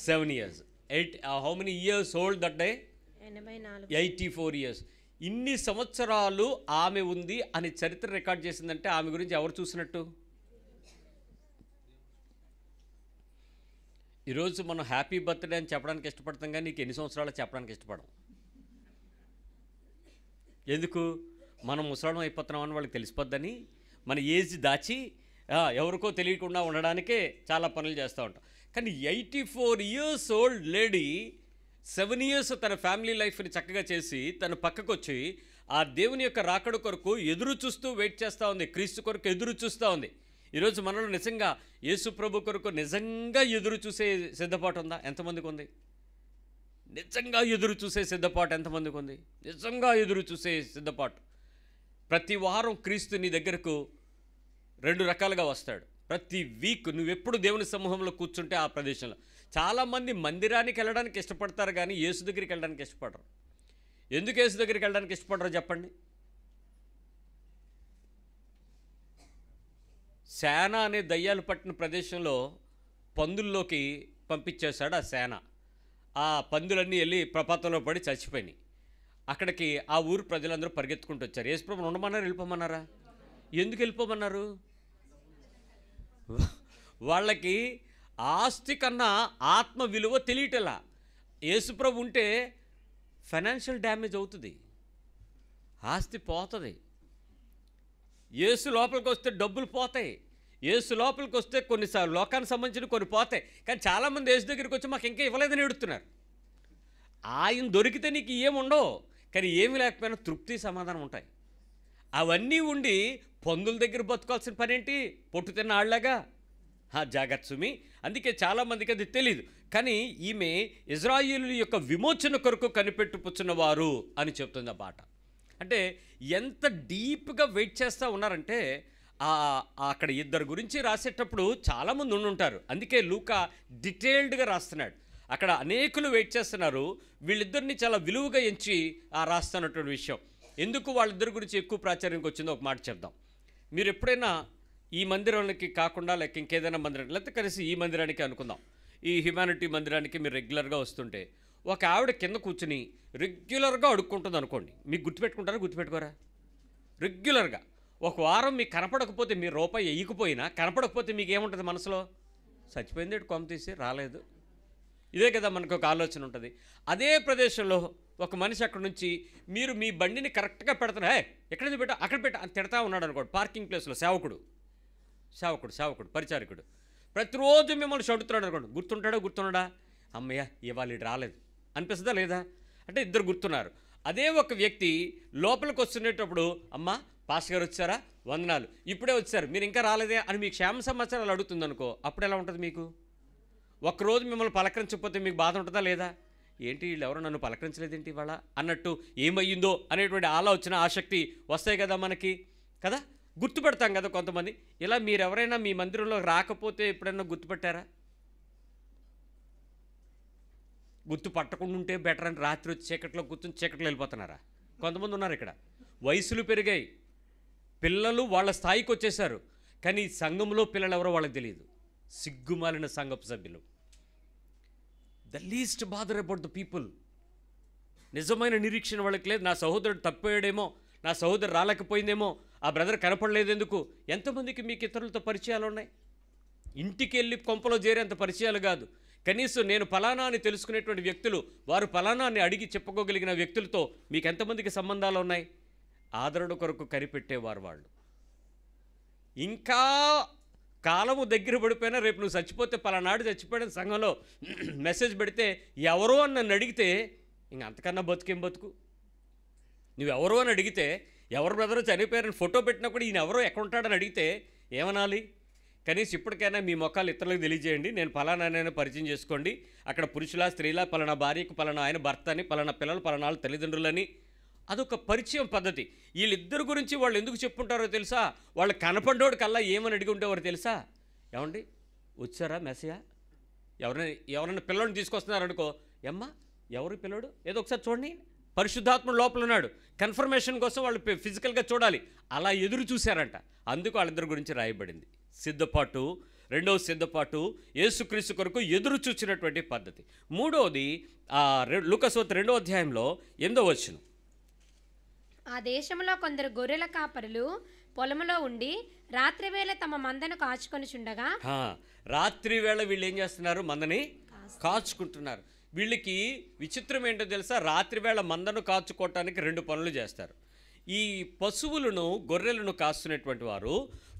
7 years. How many years old that day? 84 years. ఇన్ని సంవత్సరాలు ఆమె ఉంది అని చరిత్ర రికార్డ్ చేసిందంటే ఆమె గురించి ఎవరు చూసినట్టు? ఈరోజు మనం హ్యాపీ బర్త్డే అని చెప్పడానికి ఇష్టపడతాం, కానీ నీకు ఎన్ని సంవత్సరాలు చెప్పడానికి ఇష్టపడం. ఎందుకు? మనం ముసలం అయిపోతున్నామని వాళ్ళకి తెలిసిపోద్దని మన ఏజ్ దాచి ఎవరికో తెలియకుండా ఉండడానికే చాలా పనులు చేస్తూ ఉంటాం. కానీ 84 years ఓల్డ్ లేడీ 7 years తన ఫ్యామిలీ లైఫ్ని చక్కగా చేసి తన పక్కకు వచ్చి ఆ దేవుని యొక్క రాకడ కొరకు ఎదురు చూస్తూ వెయిట్ చేస్తూ ఉంది, క్రీస్తు కొరకు ఎదురు చూస్తూ ఉంది. ఈరోజు మనలో నిజంగా యేసు ప్రభు కొరకు నిజంగా ఎదురు చూసే సిద్ధపాటు ఉందా? ఎంతమందికి ఉంది? నిజంగా ఎదురు చూసే సిద్ధపాటు ఎంతమందికి ఉంది? నిజంగా ఎదురు చూసే సిద్ధపాటు. ప్రతి వారం క్రీస్తు నీ దగ్గరకు 2 రకాలుగా వస్తాడు. ప్రతి వీక్ నువ్వెప్పుడు దేవుని సమూహంలో కూర్చుంటే ఆ ప్రదేశంలో. చాలామంది మందిరానికి వెళ్ళడానికి ఇష్టపడతారు, కానీ యేసు దగ్గరికి వెళ్ళడానికి ఇష్టపడరు. ఎందుకు యేసు దగ్గరికి వెళ్ళడానికి ఇష్టపడరు చెప్పండి? సేన అనే దయ్యాలు పట్టిన ప్రదేశంలో పందుల్లోకి పంపించేశాడు ఆ సేన. ఆ పందులన్నీ వెళ్ళి ప్రపాతంలో పడి చచ్చిపోయినాయి. అక్కడికి ఆ ఊరు ప్రజలందరూ పరిగెత్తుకుంటూ వచ్చారు. యేసుప్రభుని ఉండమన్నారా, వెళ్ళిపోమన్నారా? ఎందుకు వెళ్ళిపోమన్నారు? వాళ్ళకి ఆస్తి కన్నా ఆత్మ విలువ తెలియటలా. యేసుప్రభు ఉంటే ఫైనాన్షియల్ డ్యామేజ్ అవుతుంది, ఆస్తి పోతుంది. యేసు లోపలికి వస్తే డబ్బులు పోతాయి. యేసు లోపలికి వస్తే కొన్నిసార్లు లోకానికి సంబంధించిన కొన్ని పోతాయి. కానీ చాలామంది యేసు దగ్గరికి వచ్చి మాకు ఇంకా ఇవ్వలేదని ఎడుతున్నారు. ఆయన దొరికితే నీకు ఏముండవు, కానీ ఏమి లేకపోయినా తృప్తి సమాధానం ఉంటాయి. అవన్నీ ఉండి పందుల దగ్గర బతుకాల్సిన పని ఏంటి? పొట్టు తిన్న ఆళ్ళగా జాగ్రత్త సుమి. అందుకే చాలామందికి అది తెలియదు. కానీ ఈమె ఇజ్రాయేలు యొక్క విమోచన కొరకు కనిపెట్టుపుచ్చున్నవారు అని చెప్తుంది ఆ పాట. అంటే ఎంత డీప్గా వెయిట్ చేస్తూ ఉన్నారంటే అక్కడ ఇద్దరు గురించి రాసేటప్పుడు చాలామంది ఉండుంటారు. అందుకే లూకా డీటెయిల్డ్గా రాస్తున్నాడు. అక్కడ అనేకులు వెయిట్ చేస్తున్నారు. వీళ్ళిద్దరిని చాలా విలువగా ఎంచి రాస్తున్నటువంటి విషయం. ఎందుకు వాళ్ళిద్దరి గురించి ఎక్కువ ప్రాచుర్యంకి వచ్చిందో ఒక మాట చెప్దాం. మీరు ఎప్పుడైనా ఈ మందిరానికి కాకుండా లేక ఇంకేదైనా మందిరం, లేకపోతే కలిసి ఈ మందిరానికి అనుకుందాం, ఈ హ్యుమానిటీ మందిరానికి మీరు రెగ్యులర్గా వస్తుంటే ఒక ఆవిడ కింద కూర్చుని రెగ్యులర్గా అడుక్కుంటుంది అనుకోండి, మీకు గుర్తుపెట్టుకుంటారా, గుర్తుపెట్టుకోరా? రెగ్యులర్గా ఒక వారం మీకు కనపడకపోతే, మీరు రూపాయి వేయకపోయినా కనపడకపోతే మీకు ఏముంటుంది మనసులో? చచ్చిపోయింది, కొమ్మ తీసి రాలేదు. ఇదే కదా మనకు ఒక ఆలోచన ఉంటుంది. అదే ప్రదేశంలో ఒక మనిషి అక్కడ నుంచి మీరు మీ బండిని కరెక్ట్గా పెడతారు, ఎక్కడ నుంచి పెట్టా అక్కడ పెట్టా అని తిడతా ఉన్నాడు అనుకోండి. పార్కింగ్ ప్లేస్లో సేవకుడు పరిచారకుడు ప్రతిరోజు మిమ్మల్ని చదువుతున్నాడు అనుకోండి. గుర్తుంటాడా? అమ్మయ్య ఇవాళ రాలేదు అనిపిస్తుందా లేదా? అంటే ఇద్దరు గుర్తున్నారు. అదే ఒక వ్యక్తి లోపలికి వస్తునేటప్పుడు, అమ్మ పాస్టర్ గారు వచ్చారా, వందనాలు, ఇప్పుడే వచ్చారు, మీరు ఇంకా రాలేదే అని మీకు క్షేమ సమాచారాలు అడుగుతుంది అనుకో. అప్పుడు ఎలా ఉంటుంది మీకు? ఒక్కరోజు మిమ్మల్ని పలకరించకపోతే మీకు బాధ ఉంటుందా లేదా? ఏంటి వీళ్ళు ఎవరో నన్ను పలకరించలేదేంటి ఇవాళ అన్నట్టు ఏమయ్యిందో అనేటువంటి ఆలోచన, ఆసక్తి వస్తాయి కదా మనకి, కదా? గుర్తుపెడతాం కదా కొంతమంది. ఇలా మీరెవరైనా మీ మందిరంలో రాకపోతే ఎప్పుడైనా గుర్తుపెట్టారా? గుర్తుపట్టకుండా ఉంటే బెటర్ అని రాత్రి వచ్చి చీకట్లో కూర్చొని చీకట్లో వెళ్ళిపోతున్నారా? కొంతమంది ఉన్నారు ఇక్కడ. వయసులు పెరిగాయి, పిల్లలు వాళ్ళ స్థాయికి వచ్చేసారు, కానీ సంఘంలో పిల్లలు ఎవరో వాళ్ళకి తెలియదు. సిగ్గుమాలిన సంఘపు సభ్యులు. The least bother about the people. నిజమైన నిరీక్షణ వాళ్ళకి లేదు. నా సహోదరుడు తప్పిపోయాడేమో, నా సహోదరు రాలేకపోయిందేమో, ఆ బ్రదర్ కనపడలేదు ఎందుకు? ఎంతమందికి మీకు ఇతరులతో పరిచయాలు ఉన్నాయి? ఇంటికి వెళ్ళి కొంపలో చేరేంత పరిచయాలు కాదు, కనీసం నేను ఫలానా అని తెలుసుకునేటువంటి వ్యక్తులు, వారు ఫలానా అని అడిగి చెప్పుకోగలిగిన వ్యక్తులతో మీకు ఎంతమందికి సంబంధాలు ఉన్నాయి? ఆదరణ కొరకు కనిపెట్టేవారు వాళ్ళు. ఇంకా కాలము దగ్గర పడిపోయినా రేపు నువ్వు చచ్చిపోతే పలానాడు చచ్చిపోయిన సంఘంలో మెసేజ్ పెడితే ఎవరో అని నన్ను అడిగితే ఇంక అంతకన్నా బతుకేం బతుకు? నువ్వెవరో అని అడిగితే, ఎవరు బ్రదరు చనిపోయారని ఫోటో పెట్టినా కూడా ఈయన ఎవరో ఎక్కడ ఉంటాడని అడిగితే ఏమనాలి? కనీసం ఇప్పటికైనా మీ మొక్కలు ఇతరులకు తెలియజేయండి, నేను పలానా పరిచయం చేసుకోండి, అక్కడ పురుషుల స్త్రీల, పలానా భార్యకు పలానా ఆయన భర్త అని, పలానా పిల్లలు పలానా తల్లిదండ్రులని. అదొక పరిచయం పద్ధతి. వీళ్ళిద్దరు గురించి వాళ్ళు ఎందుకు చెప్పుకుంటారో తెలుసా? వాళ్ళు కనపడ్డోడు కల్లా ఏమని అడిగి ఉండేవారు తెలుసా? ఏమండి వచ్చారా మెస్సయ్య, ఎవరైనా పిల్లోడిని తీసుకొస్తున్నారనుకో, అమ్మా ఎవరు పిల్లోడు, ఏదో ఒకసారి చూడండి, పరిశుద్ధాత్మ లోపల ఉన్నాడు, కన్ఫర్మేషన్ కోసం వాళ్ళు ఫిజికల్గా చూడాలి, అలా ఎదురు చూశారంట. అందుకు వాళ్ళిద్దరి గురించి రాయబడింది. సిద్ధపాటు, రెండవ సిద్ధపాటు యేసుక్రీస్తు కొరకు ఎదురు చూచినటువంటి పద్ధతి. మూడవది లూకా సువార్త 2వ అధ్యాయంలో 8వ వచనం. ఆ దేశంలో కొందరు గొర్రెల కాపరులు పొలములో ఉండి రాత్రి వేళ తమ మందను కాచుకొనిచుండగా, రాత్రి వేళ వీళ్ళు ఏం చేస్తున్నారు, మందని కాచుకుంటున్నారు. వీళ్ళకి విచిత్రం ఏంటో తెలుసా, రాత్రి వేళ మందను కాచుకోవటానికి 2 పనులు చేస్తారు. ఈ పశువులను గొర్రెలను కాస్తున్నటువంటి వారు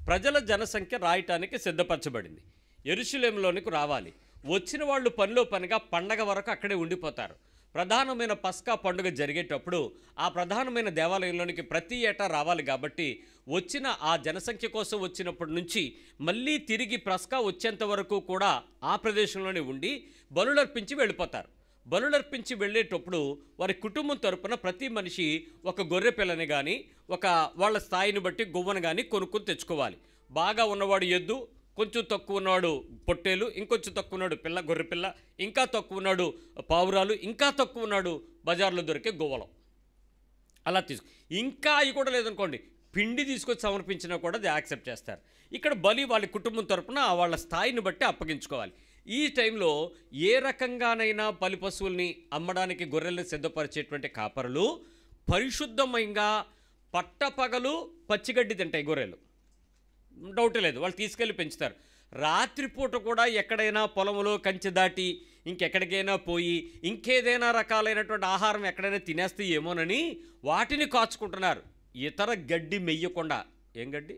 ప్రజల జనసంఖ్య రాయటానికి సిద్ధపరచబడింది. యెరూషలేములోనికి రావాలి. వచ్చిన వాళ్ళు పనిలో పనిగా పండగ వరకు అక్కడే ఉండిపోతారు. ప్రధానమైన పస్కా పండుగ జరిగేటప్పుడు ఆ ప్రధానమైన దేవాలయంలోనికి ప్రతి ఏటా రావాలి. కాబట్టి వచ్చిన ఆ జనసంఖ్య కోసం వచ్చినప్పటి నుంచి మళ్ళీ తిరిగి పస్కా వచ్చేంత వరకు కూడా ఆ ప్రదేశంలోనే ఉండి బలులర్పించి వెళ్ళిపోతారు. బలులర్పించి వెళ్ళేటప్పుడు వారి కుటుంబం తరపున ప్రతి మనిషి ఒక గొర్రె పిల్లని కానీ, ఒక వాళ్ళ స్థాయిని బట్టి గువ్వను కానీ కొనుక్కొని తెచ్చుకోవాలి. బాగా ఉన్నవాడు ఎద్దు, కొంచెం తక్కువ ఉన్నాడు పొట్టేలు, ఇంకొంచెం తక్కువ ఉన్నాడు గొర్రె పిల్ల, ఇంకా తక్కువ ఉన్నాడు పావురాలు, ఇంకా తక్కువ ఉన్నాడు బజార్లో దొరికే గువ్వలం. అలా ఇంకా అవి కూడా లేదనుకోండి, పిండి తీసుకొచ్చి సమర్పించినా కూడా అది యాక్సెప్ట్ చేస్తారు. ఇక్కడ బలి వాళ్ళ కుటుంబం తరపున వాళ్ళ స్థాయిని బట్టి అప్పగించుకోవాలి. ఈ టైంలో ఏ రకంగానైనా బలి పశువుల్ని అమ్మడానికి గొర్రెల్ని సిద్ధపరిచేటువంటి కాపరులు పరిశుద్ధంగా పట్టపగలు పచ్చిగడ్డి తింటాయి గొర్రెలు, డౌటే లేదు, వాళ్ళు తీసుకెళ్ళి పెంచుతారు. రాత్రిపూట కూడా ఎక్కడైనా పొలంలో కంచె దాటి ఇంకెక్కడికైనా పోయి ఇంకేదైనా రకాలైనటువంటి ఆహారం ఎక్కడైనా తినేస్తే ఏమోనని వాటిని కాచుకుంటున్నారు. ఇతర గడ్డి మెయ్యకుండా, ఏం గడ్డి,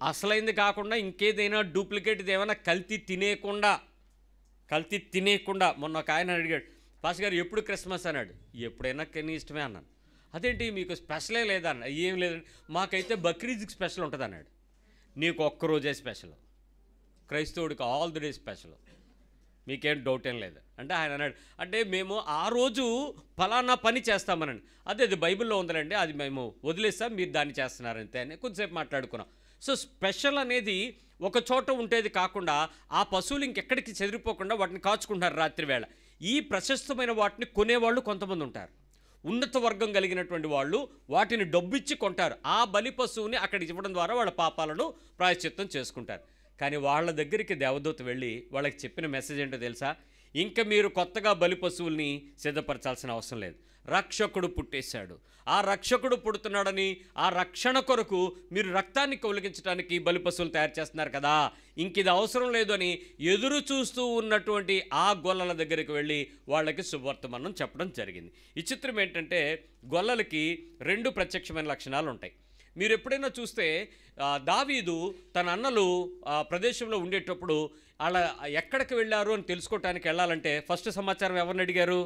అసలైంది కాకుండా ఇంకేదైనా డూప్లికేట్ ఏమైనా కల్తీ తినేయకుండా. మొన్న ఒక ఆయన అడిగాడు, పాస్ గారు ఎప్పుడు క్రిస్మస్ అన్నాడు. ఎప్పుడైనా నీ ఇష్టమే అన్నాను. అదేంటి మీకు స్పెషలే లేదా అన్న. ఏం లేదండి, మాకైతే బక్రీద్కి స్పెషల్ ఉంటుంది అన్నాడు. నీకు ఒక్కరోజే స్పెషల్, క్రైస్తవుడికి ఆల్ ది డే స్పెషల్, మీకేం డౌట్ ఏం లేదు అంటే ఆయన అన్నాడు. అంటే మేము ఆ రోజు ఫలానా పని చేస్తామనండి. అది బైబిల్లో ఉందండి, అది మేము వదిలేస్తాం, మీరు దాన్ని చేస్తున్నారంతే అని కొద్దిసేపు మాట్లాడుకున్నాం. సో స్పెషల్ అనేది ఒక చోట ఉండేది కాకుండా ఆ పశువులు ఇంకెక్కడికి చెదిరిపోకుండా వాటిని కాచుకుంటారు రాత్రి వేళ. ఈ ప్రశస్తమైన వాటిని కొనేవాళ్ళు కొంతమంది ఉంటారు. ఉన్నత వర్గం కలిగినటువంటి వాళ్ళు వాటిని డబ్బిచ్చి కొంటారు. ఆ బలి పశువుని అక్కడికి ఇవ్వడం ద్వారా వాళ్ళ పాపాలను ప్రాయశ్చిత్తం చేసుకుంటారు. కానీ వాళ్ళ దగ్గరికి దేవదూత వెళ్ళి వాళ్ళకి చెప్పిన మెసేజ్ ఏంటో తెలుసా, ఇంకా మీరు కొత్తగా బలి పశువుల్ని సిద్ధపరచాల్సిన అవసరం లేదు, రక్షకుడు పుట్టేశాడు. ఆ రక్షకుడు పుడుతున్నాడని ఆ రక్షణ కొరకు మీరు రక్తాన్ని కౌలిగించడానికి బలి పశువులు తయారు చేస్తున్నారు కదా, ఇంక ఇది అవసరం లేదు అని ఎదురు చూస్తూ ఉన్నటువంటి ఆ గొల్లల దగ్గరికి వెళ్ళి వాళ్ళకి శుభవర్తమానం చెప్పడం జరిగింది. ఈ చిత్రం ఏంటంటే గొల్లలకి 2 ప్రత్యక్షమైన లక్షణాలు ఉంటాయి. మీరు ఎప్పుడైనా చూస్తే దావీదు తన అన్నలు ఆ ప్రదేశంలో ఉండేటప్పుడు అలా ఎక్కడికి వెళ్ళారు అని తెలుసుకోవటానికి వెళ్ళాలంటే ఫస్ట్ సమాచారం ఎవరిని అడిగారు,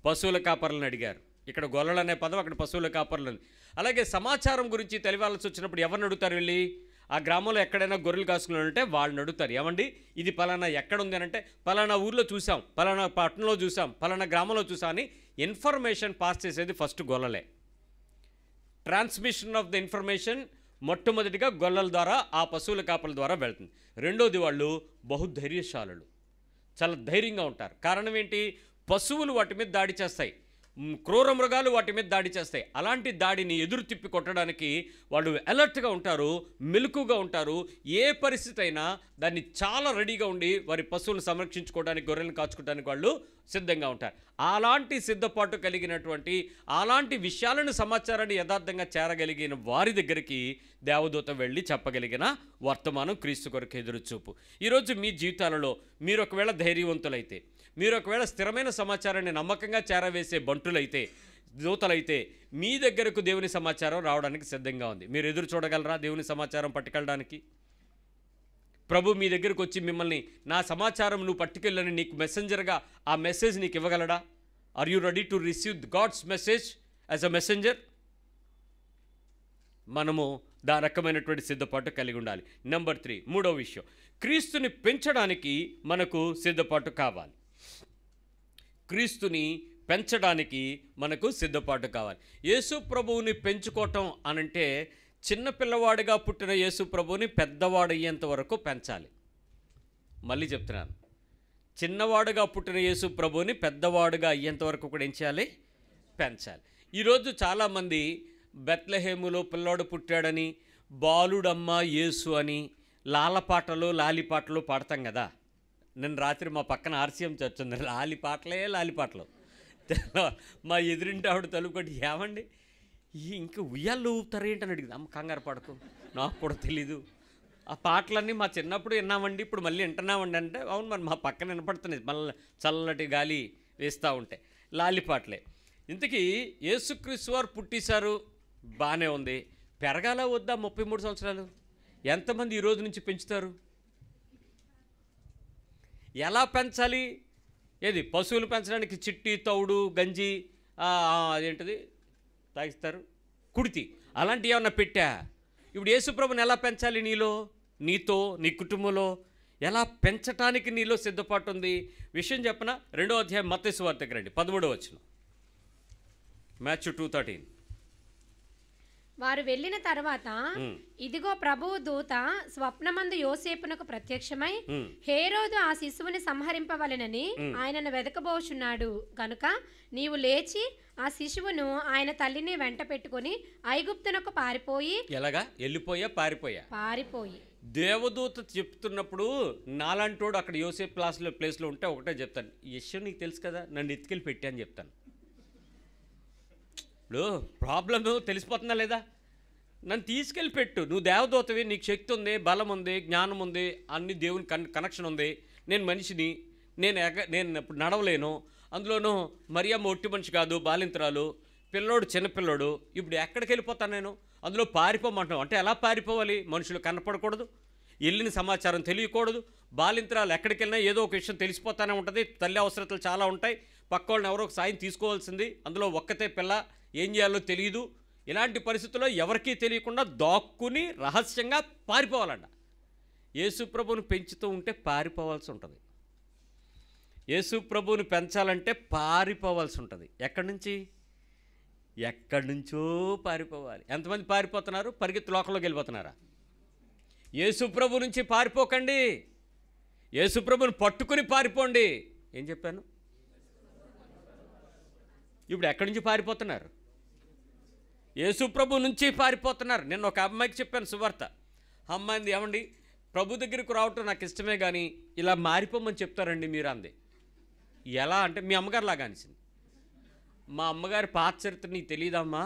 పశువుల కాపర్లను అడిగారు. ఇక్కడ గొల్లలు అనే పదం, అక్కడ పశువుల కాపర్లు. అలాగే సమాచారం గురించి తెలియాల్సి వచ్చినప్పుడు ఎవరిని అడుగుతారు వెళ్ళి, ఆ గ్రామంలో ఎక్కడైనా గొర్రెలు కాసుకుని ఉంటే వాళ్ళని అడుగుతారు. ఏమండి ఇది పలానా ఎక్కడ ఉంది అని అంటే, పలానా ఊర్లో చూసాం, పలానా పట్టణంలో చూసాం, పలానా గ్రామంలో చూసాం అని ఇన్ఫర్మేషన్ పాస్ చేసేది ఫస్ట్ గొల్లలే. ట్రాన్స్మిషన్ ఆఫ్ ద ఇన్ఫర్మేషన్ మొట్టమొదటిగా గొల్లల ద్వారా, ఆ పశువుల కాపల ద్వారా వెళ్తుంది. రెండోది వాళ్ళు బహుధైర్యశాలులు, చాలా ధైర్యంగా ఉంటారు. కారణం ఏంటి, పశువులు వాటి మీద దాడి చేస్తాయి, క్రూర మృగాలు వాటి మీద దాడి చేస్తాయి. అలాంటి దాడిని ఎదురు తిప్పి కొట్టడానికి వాళ్ళు అలర్ట్గా ఉంటారు, మెలకుగా ఉంటారు. ఏ పరిస్థితి అయినా దాన్ని చాలా రెడీగా ఉండి వారి పశువులను సంరక్షించుకోవడానికి, గొర్రెలను కాచుకోవడానికి వాళ్ళు సిద్ధంగా ఉంటారు. అలాంటి సిద్ధపాటు కలిగినటువంటి, అలాంటి విషయాలను, సమాచారాన్ని యథార్థంగా చేరగలిగిన వారి దగ్గరికి దేవదూత వెళ్ళి చెప్పగలిగిన వర్తమానం క్రీస్తు కొరకు ఎదురుచూపు. ఈరోజు మీ జీవితాలలో మీరు ఒకవేళ ధైర్యవంతులైతే, మీరు ఒకవేళ స్థిరమైన సమాచారాన్ని నమ్మకంగా చేరవేసే బంటులైతే, దూతలైతే, మీ దగ్గరకు దేవుని సమాచారం రావడానికి సిద్ధంగా ఉంది. మీరు ఎదురు చూడగలరా దేవుని సమాచారం పట్టుకెళ్ళడానికి? ప్రభు మీ దగ్గరకు వచ్చి మిమ్మల్ని నా సమాచారం నువ్వు పట్టుకెళ్ళని నీకు మెసెంజర్గా ఆ మెసేజ్ నీకు ఇవ్వగలడా? Are you ready to receive God's message as a messenger? మనము దా రకమైనటువంటి సిద్ధపాటు కలిగి ఉండాలి. నెంబర్ 3, మూడవ విషయం, క్రీస్తుని పెంచడానికి మనకు సిద్ధపాటు కావాలి. క్రీస్తుని పెంచడానికి మనకు సిద్ధపాటు కావాలి. యేసు ప్రభువుని పెంచుకోవటం అనంటే చిన్న పిల్లవాడిగా పుట్టిన యేసు ప్రభువుని పెద్దవాడు అయ్యేంత వరకు పెంచాలి. మళ్ళీ చెప్తున్నాను, చిన్నవాడుగా పుట్టిన యేసు ప్రభువుని పెద్దవాడుగా అయ్యేంతవరకు కూడా ఏం చేయాలి? పెంచాలి. ఈరోజు చాలామంది బెత్లెహేములో పిల్లోడు పుట్టాడని, బాలుడమ్మ యేసు అని లాలపాటలు లాలిపాటలు పాడతాం కదా. నిన్న రాత్రి మా పక్కన ఆర్సీఎం చర్చ్ ఉంది, లాలిపాటలు. మా ఎదురింటి ఆవిడ తలుపుకొట్టి, ఏమండి ఇంకా ఉయ్యాళ్ళు ఊపుతారు ఏంటని అడిగింది. అమ్మ కంగారు పడకు, నాకు కూడా తెలీదు, ఆ పాటలన్నీ మా చిన్నప్పుడు విన్నామండి, ఇప్పుడు మళ్ళీ వింటున్నామండి అంటే, అవును మరి మా పక్కన వినపడుతున్నాయి, మళ్ళీ చల్లటి గాలి వేస్తూ ఉంటాయి, లాలిపాటలే. ఇంతకీ యేసుక్రీస్తు వారు పుట్టేశారు, బాగానే ఉంది. పెరగాల వద్దా 33 సంవత్సరాలు? ఎంతమంది ఈ రోజు నుంచి పెంచుతారు? ఎలా పెంచాలి? ఏది పశువులు పెంచడానికి చిట్టి, తౌడు, గంజి, అదేంటిది తాగిస్తారు, కుడితి, అలాంటివి ఏమన్నా పెట్టా? ఇప్పుడు యేసుప్రభుని ఎలా పెంచాలి? నీతో నీ కుటుంబంలో ఎలా పెంచటానికి నీలో సిద్ధపాటు ఉంది? విషయం చెప్పనా? 2వ అధ్యాయం మత్తయి సువార్తకి రండి, 13వ వచనం. Matthew 2:13. వారు వెళ్ళిన తర్వాత ఇదిగో ప్రభువు దూత స్వప్నమందు యోసేపునకు ప్రత్యక్షమై, హేరోదు ఆ శిశువుని సంహరింపవలెనని ఆయనను వెదకబోచున్నాడు గనుక నీవు లేచి ఆ శిశువును ఆయన తల్లిని వెంట పెట్టుకుని ఐగుప్తునకు పారిపోయి. ఎలాగా? వెళ్ళిపోయా పారిపోయి. దేవదూత చెప్తున్నప్పుడు నాలాంటోడు అక్కడ యోసేపు ప్లేస్లో ఉంటే ఒకటే చెప్తాను, యశ్వ నీకు తెలుసు కదా, నన్ను ఎత్తుకెళ్ళి పెట్టా అని చెప్తాను. ఇప్పుడు ప్రాబ్లమ్ తెలిసిపోతుందా లేదా? నన్ను తీసుకెళ్ళి పెట్టు, నువ్వు దేవదూతవి, నీకు శక్తి ఉంది, బలం ఉంది, జ్ఞానం ఉంది, అన్ని దేవుని కనెక్షన్ ఉంది, నేను మనిషిని, నేను ఇప్పుడు నడవలేను, అందులోనూ మరియమ్మ ఒట్టి మనిషి కాదు, బాలింతరాలు, పిల్లోడు చిన్నపిల్లోడు, ఇప్పుడు ఎక్కడికి వెళ్ళిపోతాను నేను? అందులో పారిపోమంటావు అంటే ఎలా పారిపోవాలి? మనుషులు కనపడకూడదు, వెళ్ళిన సమాచారం తెలియకూడదు, బాలింతరాలు ఎక్కడికి వెళ్ళినా ఏదో ఒక విషయం తెలిసిపోతానే ఉంటుంది, తల్లి అవసరతలు చాలా ఉంటాయి, పక్క వాళ్ళని ఎవరో ఒక సాయం తీసుకోవాల్సింది, అందులో ఒక్కతే పిల్ల, ఏం చేయాలో తెలియదు. ఇలాంటి పరిస్థితుల్లో ఎవరికీ తెలియకుండా దాక్కుని రహస్యంగా పారిపోవాలంట. యేసు ప్రభువుని పెంచుతూ ఉంటే పారిపోవాల్సి ఉంటుంది. యేసు ప్రభువుని పెంచాలంటే పారిపోవాల్సి ఉంటుంది. ఎక్కడి నుంచి? ఎక్కడి నుంచో పారిపోవాలి. ఎంతమంది పారిపోతున్నారు? పరిగెత్తు లోకంలోకి వెళ్ళిపోతున్నారా? యేసు ప్రభు నుంచి పారిపోకండి, యేసు ప్రభుని పట్టుకుని పారిపోండి. ఏం చెప్పాను? ఇప్పుడు ఎక్కడి నుంచి పారిపోతున్నారు? యేసు ప్రభు నుంచి పారిపోతున్నారు. నేను ఒక అమ్మాయికి చెప్పాను సువార్త. అమ్మాయింది, ఏమండి ప్రభు దగ్గరికి రావటం నాకు ఇష్టమే కానీ ఇలా మారిపోమని చెప్తారండి మీరు అంది. ఎలా అంటే మీ అమ్మగారు లాగా అనిసింది. మా అమ్మగారి పాత చరిత్ర నీకు తెలియదమ్మా,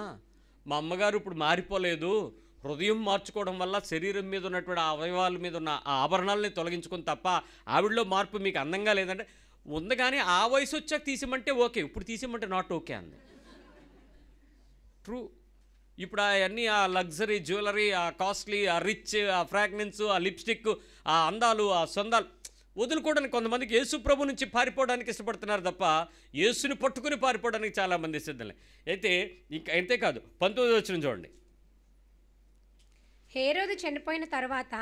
మా అమ్మగారు ఇప్పుడు మారిపోలేదు, హృదయం మార్చుకోవడం వల్ల శరీరం మీద ఉన్నటువంటి ఆ అవయవాల మీద ఉన్న ఆ ఆభరణాలని తొలగించుకుని తప్ప ఆవిడలో మార్పు మీకు అందంగా లేదంటే ఉంది. కానీ ఆ వయసు వచ్చాక తీసిమంటే ఓకే, ఇప్పుడు తీసిమంటే నాట్ ఓకే అంది. ట్రూ. ఇప్పుడు అవన్నీ ఆ లగ్జరీ జ్యువెలరీ, ఆ కాస్ట్లీ, ఆ రిచ్, ఆ ఫ్రాగ్రెన్స్, ఆ లిప్స్టిక్, ఆ అందాలు, ఆ సొందాలు వదులుకోవడానికి కొంతమందికి యేసు ప్రభు నుంచి పారిపోవడానికి ఇష్టపడుతున్నారు తప్ప యేసుని పట్టుకుని పారిపోవడానికి చాలామంది సిద్ధంలే. అయితే ఇంకా అంతేకాదు, 19వ వచనం చూడండి. హేరోదు చనిపోయిన తర్వాత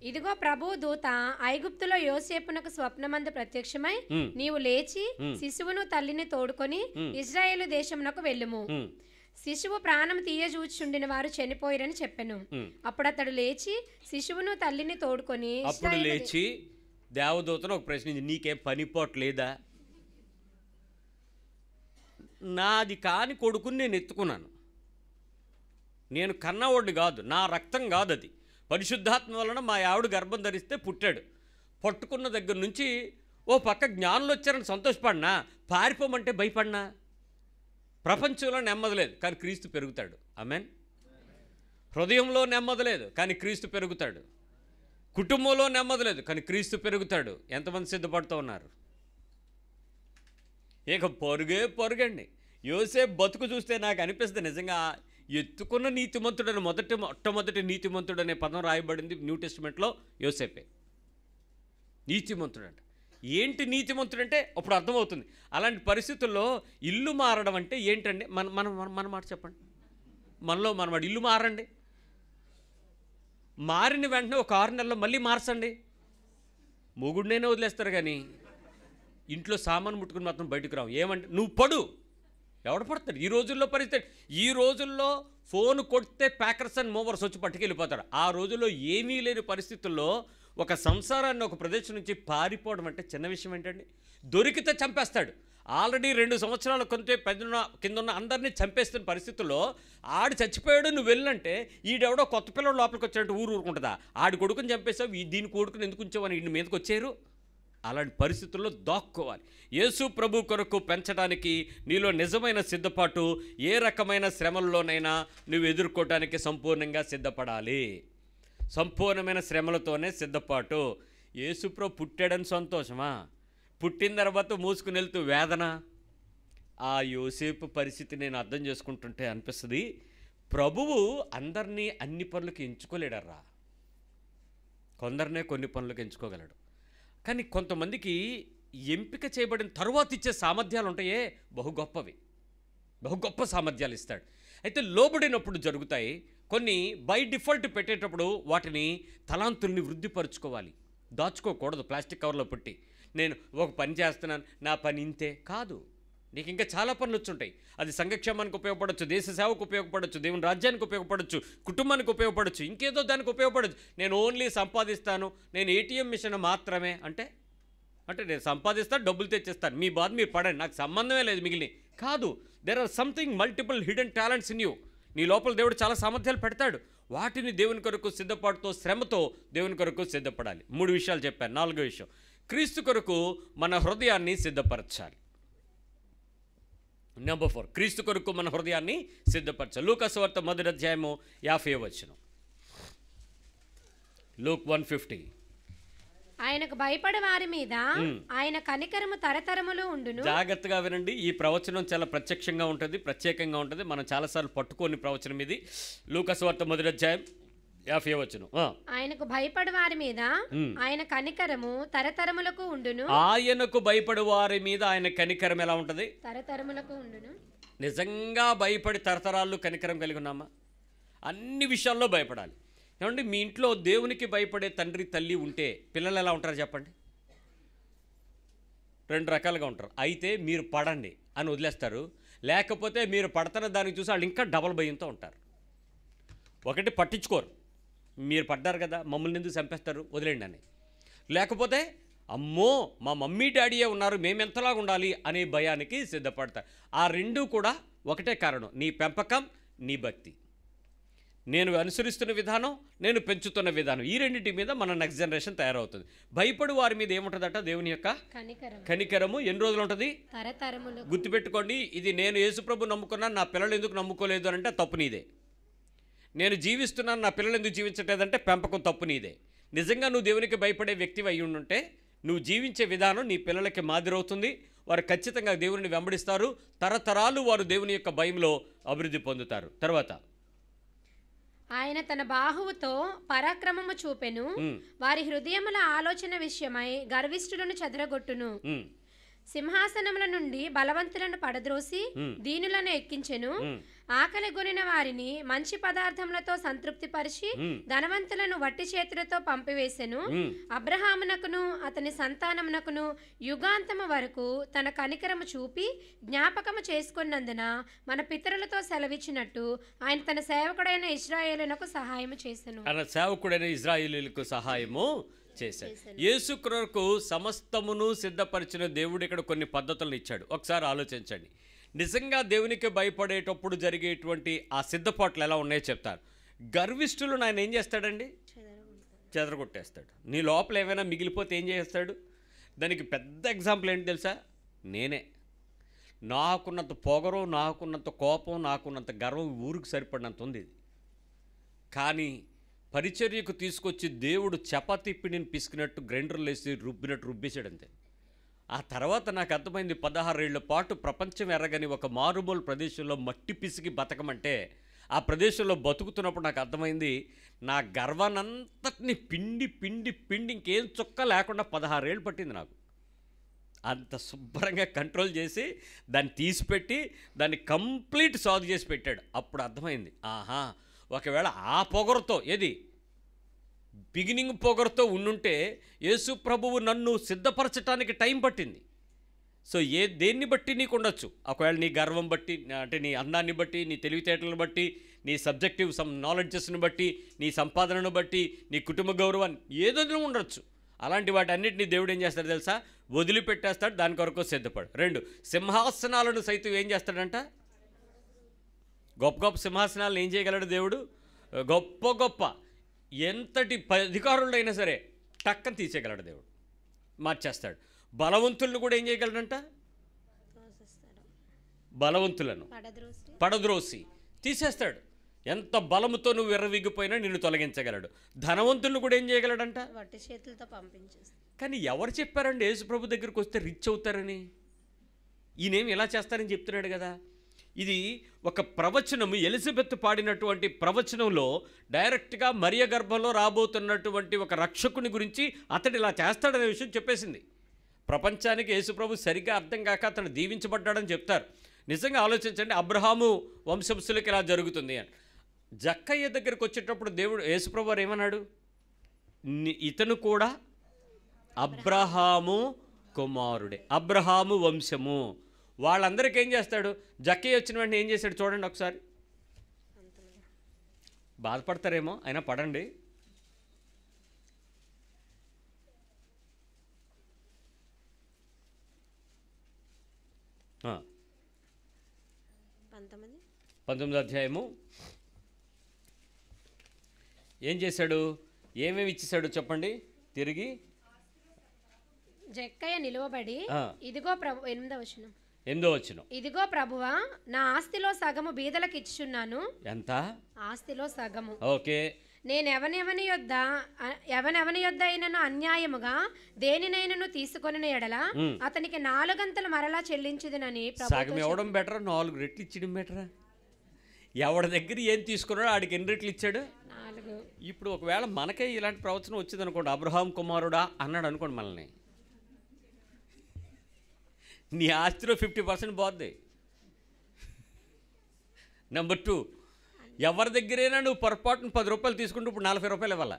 ఇదిగో ప్రభు దూత ఐగుప్తులో యోసేపునకు స్వప్నమందు ప్రత్యక్షమై, నీవు లేచి శిశువును తల్లిని తోడుకొని ఇజ్రాయేలు దేశమునకు వెళ్ళుము, శిశువు ప్రాణం తీయజూచుండిన వారు చనిపోయిరని చెప్పెను. అప్పుడు అతడు లేచి శిశువును తల్లిని తోడుకొని. అప్పుడు లేచి దేవదూతను ఒక ప్రశ్నించి, నీకేం పనిపోట్లేదా? నాది కాని కొడుకుని నేను ఎత్తుకున్నాను, నేను కన్నవాడిని కాదు, నా రక్తం కాదు, అది పరిశుద్ధాత్మ వలన మా ఆవిడ గర్భం ధరిస్తే పుట్టాడు. పట్టుకున్న దగ్గర నుంచి ఓ పక్క జ్ఞానులు వచ్చారని సంతోషపడినా, పారిపోమంటే భయపడినా. ప్రపంచంలో నెమ్మది లేదు కానీ క్రీస్తు పెరుగుతాడు. ఆమేన్. హృదయంలో నెమ్మది లేదు కానీ క్రీస్తు పెరుగుతాడు. కుటుంబంలో నెమ్మది లేదు కానీ క్రీస్తు పెరుగుతాడు. ఎంతమంది సిద్ధపడుతూ ఉన్నారు? ఇక పొరుగండి. యోసేపు బతుకు చూస్తే నాకు అనిపిస్తుంది నిజంగా ఎత్తుకున్న నీతిమంతుడని మొట్టమొదటి నీతిమంతుడు అనే పదం రాయబడింది న్యూ టెస్టిమెంట్లో. యోసేపే నీతిమంతుడంట. ఏంటి నీతిమంతుడు అంటే అప్పుడు అర్థమవుతుంది. అలాంటి పరిస్థితుల్లో ఇల్లు మారడం అంటే ఏంటండి? మన మాట చెప్పండి. మనలో మనవాడు ఇల్లు మారండి, మారిన వెంటనే ఒక 6 నెలల్లో మళ్ళీ మార్చండి. మొగుడినైనా వదిలేస్తారు కానీ ఇంట్లో సామాను ముట్టుకుని మాత్రం బయటకు రావు. ఏమంటే నువ్వు పడు, ఎవడు పడతాడు ఈ రోజుల్లో? పరిస్థితి ఈ రోజుల్లో ఫోన్ కొడితే ప్యాకర్స్ అండ్ మూవర్స్ వచ్చి పట్టుకెళ్ళిపోతాడు. ఆ రోజుల్లో ఏమీ లేని పరిస్థితుల్లో ఒక సంసారాన్ని ఒక ప్రదేశం నుంచి పారిపోవడం అంటే చిన్న విషయం ఏంటండి? దొరికితే చంపేస్తాడు. ఆల్రెడీ 2 సంవత్సరాల కొంచెం కింద ఉన్న అందరినీ చంపేస్తున్న పరిస్థితుల్లో ఆడు చచ్చిపోయాడు, నువ్వు వెళ్ళంటే ఈడెవడో కొత్త పిల్లడు లోపలికి వచ్చాడంటే ఊరుకుంటుందా? ఆడి కొడుకుని చంపేసావు, దీని కొడుకుని ఎందుకు ఉంచావని ఇంటి మీదకి వచ్చారు. అలాంటి పరిస్థితుల్లో దాక్కోవాలి. యేసు ప్రభు కొరకు పెంచడానికి నీలో నిజమైన సిద్ధపాటు ఏ రకమైన శ్రమల్లోనైనా నువ్వు ఎదుర్కోవటానికి సంపూర్ణంగా సిద్ధపడాలి. సంపూర్ణమైన శ్రమలతోనే సిద్ధపాటు. యేసు ప్రభు పుట్టాడని సంతోషమా? పుట్టిన తర్వాత మూసుకుని వెళ్తూ వేదన. ఆ యోసేపు పరిస్థితి నేను అర్థం చేసుకుంటుంటే అనిపిస్తుంది, ప్రభువు అందరినీ అన్ని పనులకు ఎంచుకోలేడర్రా. కొందరినే కొన్ని పనులకు ఎంచుకోగలడు. కానీ కొంతమందికి ఎంపిక చేయబడిన తరువాత ఇచ్చే సామర్థ్యాలు ఉంటాయే, బహు గొప్పవి, బహు గొప్ప సామర్థ్యాలు ఇస్తాడు. అయితే లోబడినప్పుడు జరుగుతాయి కొన్ని. బై డిఫాల్ట్ పెట్టేటప్పుడు వాటిని తలాంతుల్ని వృద్ధిపరుచుకోవాలి, దాచుకోకూడదు ప్లాస్టిక్ కవర్లో పెట్టి. నేను ఒక పని చేస్తున్నాను, నా పని ఇంతే కాదు, నీకు ఇంకా చాలా పనులు వచ్చుంటాయి. అది సంఘక్షేమానికి ఉపయోగపడవచ్చు, దేశ సేవకు ఉపయోగపడవచ్చు, దేవుని రాజ్యానికి ఉపయోగపడవచ్చు, కుటుంబానికి ఉపయోగపడవచ్చు, ఇంకేదో దానికి ఉపయోగపడవచ్చు. నేను ఓన్లీ సంపాదిస్తాను, నేను ఏటీఎం మిషన్ మాత్రమే అంటే నేను సంపాదిస్తాను, డబ్బులు తెచ్చేస్తాను, మీ బాధ మీరు పడండి, నాకు సంబంధమే లేదు మిగిలిన కాదు. There or something multiple hidden talents in you. నీ లోపల దేవుడు చాలా సామర్థ్యాలు పెడతాడు. వాటిని దేవుని కొరకు సిద్ధపాటుతో, శ్రమతో దేవుని కొరకు సిద్ధపడాలి. 3 విషయాలు చెప్పాను. 4వ విషయం, క్రీస్తు కొరకు మన హృదయాన్ని సిద్ధపరచాలి. నెంబర్ 4, క్రీస్తు కొరకు మన హృదయాన్ని సిద్ధపరచాలి. లూకా సువార్త 1వ అధ్యాయము 50వ వచనం. లూక్ 1:50. ఆయనకు భయపడే వారి మీద ఆయన కనికరము తరతరములు ఉండును. జాగ్రత్తగా వినండి, ఈ ప్రవచనం చాలా ప్రత్యక్షంగా ఉంటుంది, ప్రత్యేకంగా ఉంటుంది. మనం చాలాసార్లు పట్టుకోని ప్రవచనం ఇది. లూకా సువార్త 1వ అధ్యాయం 50వ వచనం. ఆయనకు భయపడే వారి మీద ఆయన కనికరము తరతరములకు ఉండును. ఆయనకు భయపడే వారి మీద ఆయన కనికరం ఎలా ఉంటుంది? తరతరములకు ఉండును. నిజంగా భయపడి తరతరాలు కనికరం కలిగి ఉన్నామా? అన్ని విషయాల్లో భయపడాలి. ఏమండి, మీ ఇంట్లో దేవునికి భయపడే తండ్రి తల్లి ఉంటే పిల్లలు ఎలా ఉంటారు చెప్పండి? 2 రకాలుగా ఉంటారు. అయితే మీరు పడండి అని వదిలేస్తారు, లేకపోతే మీరు పడుతున్న దానికి చూసి వాళ్ళు ఇంకా డబల్ భయంతో ఉంటారు. ఒకటి పట్టించుకోరు, మీరు పడ్డారు కదా మమ్మల్ని ఎందుకు చంపేస్తారు వదిలేండి అని. లేకపోతే అమ్మో మా మమ్మీ డాడీయే ఉన్నారు, మేము ఎంతలాగా ఉండాలి అనే భయానికి సిద్ధపడతారు. ఆ 2 కూడా ఒకటే కారణం, నీ పెంపకం, నీ భక్తి. నేను అనుసరిస్తున్న విధానం, నేను పెంచుతున్న విధానం, ఈ రెండింటి మీద మన నెక్స్ట్ జనరేషన్ తయారవుతుంది. భయపడి వారి మీద ఏముంటుందట? దేవుని యొక్క కనికరము. ఎన్ని రోజులు ఉంటుంది? తరతరములు. గుర్తుపెట్టుకోండి, ఇది నేను యేసుప్రభు నమ్ముకున్నాను, నా పిల్లలు ఎందుకు నమ్ముకోలేదు అని అంటే తప్పు నీదే. నేను జీవిస్తున్నాను, నా పిల్లలు ఎందుకు జీవించట్లేదంటే పెంపకం తప్పు నీదే. నిజంగా నువ్వు దేవునికి భయపడే వ్యక్తి అయి ఉంటే నువ్వు జీవించే విధానం నీ పిల్లలకి మాదిరవుతుంది. వారు ఖచ్చితంగా దేవుని వెంబడిస్తారు. తరతరాలు వారు దేవుని యొక్క భయంలో అభివృద్ధి పొందుతారు. తర్వాత ఆయన తన బాహువుతో పరాక్రమము చూపెను, వారి హృదయముల ఆలోచన విషయమై గర్విష్ఠులను చెదరగొట్టును. సింహాసనముల నుండి బలవంతులను పడద్రోసి దీనులను ఎక్కించెను. ఆకలి గొనిన వారిని మంచి పదార్థములతో సంతృప్తిపరిచి ధనవంతులను వట్టి చేతులతో పంపివేసెను. అబ్రహామునకును అతని సంతానమునకును యుగాంతము వరకు తన కనికరము చూపి జ్ఞాపకము చేసుకున్నందున మన పితరులతో సెలవిచ్చినట్టు ఆయన తన సేవకుడైన ఇశ్రాయేలునకు సహాయము చేసెను. తన సేవకుడైన ఇశ్రాయేలీయులకు సహాయము చేశాడు. యేసు కొరకు సమస్తమును సిద్ధపరిచిన దేవుడు ఇక్కడ కొన్ని పద్ధతులను ఇచ్చాడు. ఒకసారి ఆలోచించండి. నిజంగా దేవునికి భయపడేటప్పుడు జరిగేటువంటి ఆ సిద్ధపాట్లు ఎలా ఉన్నాయో చెప్తారు. గర్విష్ఠులు ఆయన ఏం చేస్తాడండి? చెదరగొట్టేస్తాడు. నీ లోపల ఏమైనా మిగిలిపోతే ఏం చేస్తాడు? దానికి పెద్ద ఎగ్జాంపుల్ ఏంటి తెలుసా? నేనే. నాకున్నంత పొగరు, నాకున్నంత కోపం, నాకున్నంత గర్వం ఊరికి సరిపడినంత ఉంది. కానీ పరిచర్యకు తీసుకొచ్చి దేవుడు చపాతిప్పిడిని పిసికినట్టు గ్రైండర్లు వేసి రుబ్బినట్టు రుబ్బేశాడు అంతే. ఆ తర్వాత నాకు అర్థమైంది, 16 ఏళ్ల పాటు ప్రపంచం ఎరగని ఒక మారుమూల ప్రదేశంలో మట్టి పిసికి బతకమంటే ఆ ప్రదేశంలో బతుకుతున్నప్పుడు నాకు అర్థమైంది, నా గర్వానంతటిని పిండి పిండి పిండి ఇంకేం చుక్క లేకుండా 16 ఏళ్ళు పట్టింది నాకు. అంత శుభ్రంగా కంట్రోల్ చేసి దాన్ని తీసిపెట్టి దాన్ని కంప్లీట్ సాల్వ్ చేసి పెట్టాడు. అప్పుడు అర్థమైంది, ఆహా, ఒకవేళ ఆ పొగరుతో, ఏది బిగినింగ్ పొగరుతో ఉండుంటే యేసు ప్రభువు నన్ను సిద్ధపరచడానికి టైం పట్టింది. సో దేన్ని బట్టి నీకు ఉండొచ్చు. ఒకవేళ నీ గర్వం బట్టి, అంటే నీ అందాన్ని బట్టి, నీ తెలివితేటలను బట్టి, నీ సబ్జెక్టివ్ నాలెడ్జెస్ని బట్టి, నీ సంపాదనను బట్టి, నీ కుటుంబ గౌరవాన్ని ఏదైనా ఉండొచ్చు. అలాంటి వాటి అన్నిటినీ దేవుడు ఏం చేస్తాడు తెలుసా? వదిలిపెట్టేస్తాడు, దాని కొరకు సిద్ధపడు. 2, సింహాసనాలను సైతం ఏం చేస్తాడంట? గొప్ప గొప్ప సింహాసనాలను ఏం చేయగలడు దేవుడు? గొప్ప గొప్ప ఎంతటి అధికారులైనా సరే టక్కని తీసేయగలడు దేవుడు, మార్చేస్తాడు. బలవంతులను కూడా ఏం చేయగలడంట? బలవంతులను పడద్రోసి తీసేస్తాడు. ఎంత బలముతో నువ్వు విర్రవిగ్గిపోయినా నిన్ను తొలగించగలడు. ధనవంతులను కూడా ఏం చేయగలడంట? వట్టి చేతులతో పంపించేస్తాడు. కానీ ఎవరు చెప్పారండి యేసు ప్రభు దగ్గరికి వస్తే రిచ్ అవుతారని? ఈయనేమి ఇలా చేస్తారని చెప్తున్నాడు కదా. ఇది ఒక ప్రవచనము, ఎలిజబెత్ పాడినటువంటి ప్రవచనంలో డైరెక్ట్గా మరియ గర్భంలో రాబోతున్నటువంటి ఒక రక్షకుని గురించి అతడు ఇలా చేస్తాడనే విషయం చెప్పేసింది. ప్రపంచానికి యేసుప్రభు సరిగ్గా అర్థం కాక అతను దీవించబడ్డాడని చెప్తారు. నిజంగా ఆలోచించండి, అబ్రహాము వంశస్థులకి ఇలా జరుగుతుంది అని. జక్కయ్య దగ్గరికి వచ్చేటప్పుడు దేవుడు యేసుప్రభు వారు ఏమన్నాడు? ఇతను కూడా అబ్రహాము కుమారుడే, అబ్రహాము వంశము. వాళ్ళందరికీ ఏం చేస్తాడు? జక్కయ్య వచ్చిన వెంటనే ఏం చేశాడు చూడండి ఒకసారి. బాధపడతారేమో అయినా పడండి. ఆ, 19వ అధ్యాయము ఏం చేశాడు? ఏమేమి ఇచ్చేశాడు చెప్పండి తిరిగి. జక్కయ్య నిలువబడి ఇదిగో ప్రభు, 8వ వచనం, ఇదిగో ప్రభువా, నా ఆస్తిలో సగము బీదలకు ఇచ్చుచున్నాను. ఎంత? ఆస్తిలో సగము. ఓకే. నేను ఎవనెవని యొద్ద అయినను అన్యాయముగా దేనినైనను తీసుకొనిన ఎడల అతనికి 4 గంతలు మరలా చెల్లించుదునని. సగం ఇవ్వడం బెటరా, 4 రెట్లు ఇచ్చడం బెటరా? ఎవడి దగ్గర ఏం తీసుకున్నాడో ఆడికి ఎన్ని రెట్లు ఇచ్చాడు? 4. ఇప్పుడు ఒకవేళ మనకే ఇలాంటి ప్రవచనం వచ్చింది అనుకోండి, అబ్రహాం కుమారుడా అన్నాడు అనుకోండి మనల్ని, నీ ఆస్తిలో 50% పోద్ది. నెంబర్ 2, ఎవరి దగ్గరైనా నువ్వు పొరపాటును 10 రూపాయలు తీసుకుంటూ ఇప్పుడు 40 రూపాయలు ఇవ్వాలా,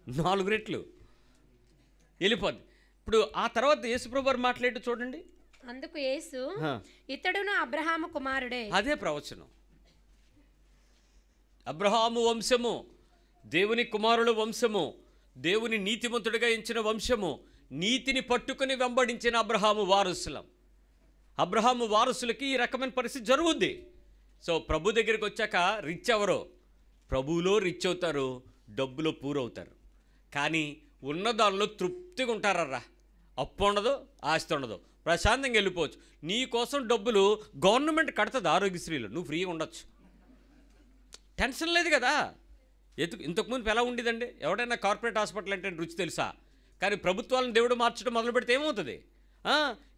4 రెట్లు వెళ్ళిపోద్ది. ఇప్పుడు ఆ తర్వాత యేసుప్రభు వారు మాట్లాడి చూడండి. అందుకు యేసు, ఇతడును అబ్రహాము కుమారుడే. అదే ప్రవచనం. అబ్రహాము వంశము, దేవుని కుమారుల వంశము, దేవుని నీతిమంతుడిగా ఎంచిన వంశము, నీతిని పట్టుకుని వెంబడించిన అబ్రహాము వారసులం. అబ్రహాము వారసులకి ఈ రకమైన పరిస్థితి జరుగుద్ది. సో ప్రభు దగ్గరికి వచ్చాక రిచ్ ఎవరో? ప్రభువులో రిచ్ అవుతారు, డబ్బులో పూరవుతారు. కానీ ఉన్నదానిలో తృప్తిగా ఉంటారరా. అప్పు ఉండదు, ఆస్తి ఉండదు, ప్రశాంతంగా వెళ్ళిపోవచ్చు. నీ కోసం డబ్బులు గవర్నమెంట్ కడుతుంది, ఆరోగ్యశ్రీలో నువ్వు ఫ్రీగా ఉండొచ్చు, టెన్షన్ లేదు కదా. ఇంతకుముందు ఎలా ఉండేదండి? ఎవడైనా కార్పొరేట్ హాస్పిటల్ అంటే రుచి తెలుసా? కానీ ప్రభుత్వాలను దేవుడు మార్చడం మొదలు పెడితే ఏమవుతుంది?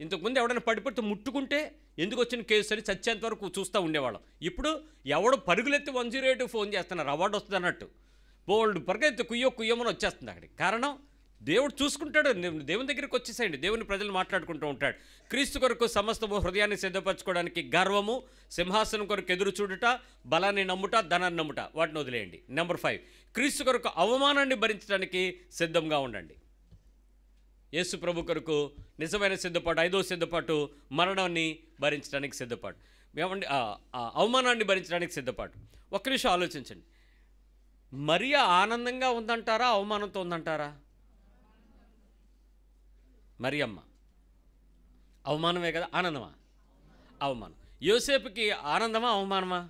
ఇంతకుముందు ఎవడైనా పడిపోతే ముట్టుకుంటే ఎందుకు వచ్చిన కేసు అని చచ్చేంత వరకు చూస్తూ ఉండేవాళ్ళం. ఇప్పుడు ఎవడు పరుగులెత్తి 108 ఫోన్ చేస్తున్నారు, అవార్డు వస్తుంది అన్నట్టు. బోల్డ్ పరుగెత్తి కుయ్యమని వచ్చేస్తుంది అక్కడికి. కారణం దేవుడు చూసుకుంటాడు. దేవుని దగ్గరికి వచ్చేసేయండి, దేవుని ప్రజలు మాట్లాడుకుంటూ ఉంటాడు. క్రీస్తు కొరకు సమస్తము హృదయాన్ని సిద్ధపరచుకోవడానికి గర్వము, సింహాసనం కొరకు ఎదురు చూడుట, బలాన్ని నమ్ముట, ధనాన్ని నమ్ముట, వాటిని వదిలేయండి. నెంబర్ 5, క్రీస్తు కొరకు అవమానాన్ని భరించడానికి సిద్ధంగా ఉండండి. యేసు ప్రభు కొరకు నిజమైన సిద్ధపాటు, 5వ సిద్ధపాటు, మరణాన్ని భరించడానికి సిద్ధపాటు, అవమానాన్ని భరించడానికి సిద్ధపాటు. ఒక్క నిమిషం ఆలోచించండి. మరియా ఆనందంగా ఉందంటారా, అవమానంతో ఉందంటారా? మరియమ్మ అవమానమే కదా, ఆనందమా? అవమానం. యోసేపుకి ఆనందమా, అవమానమా?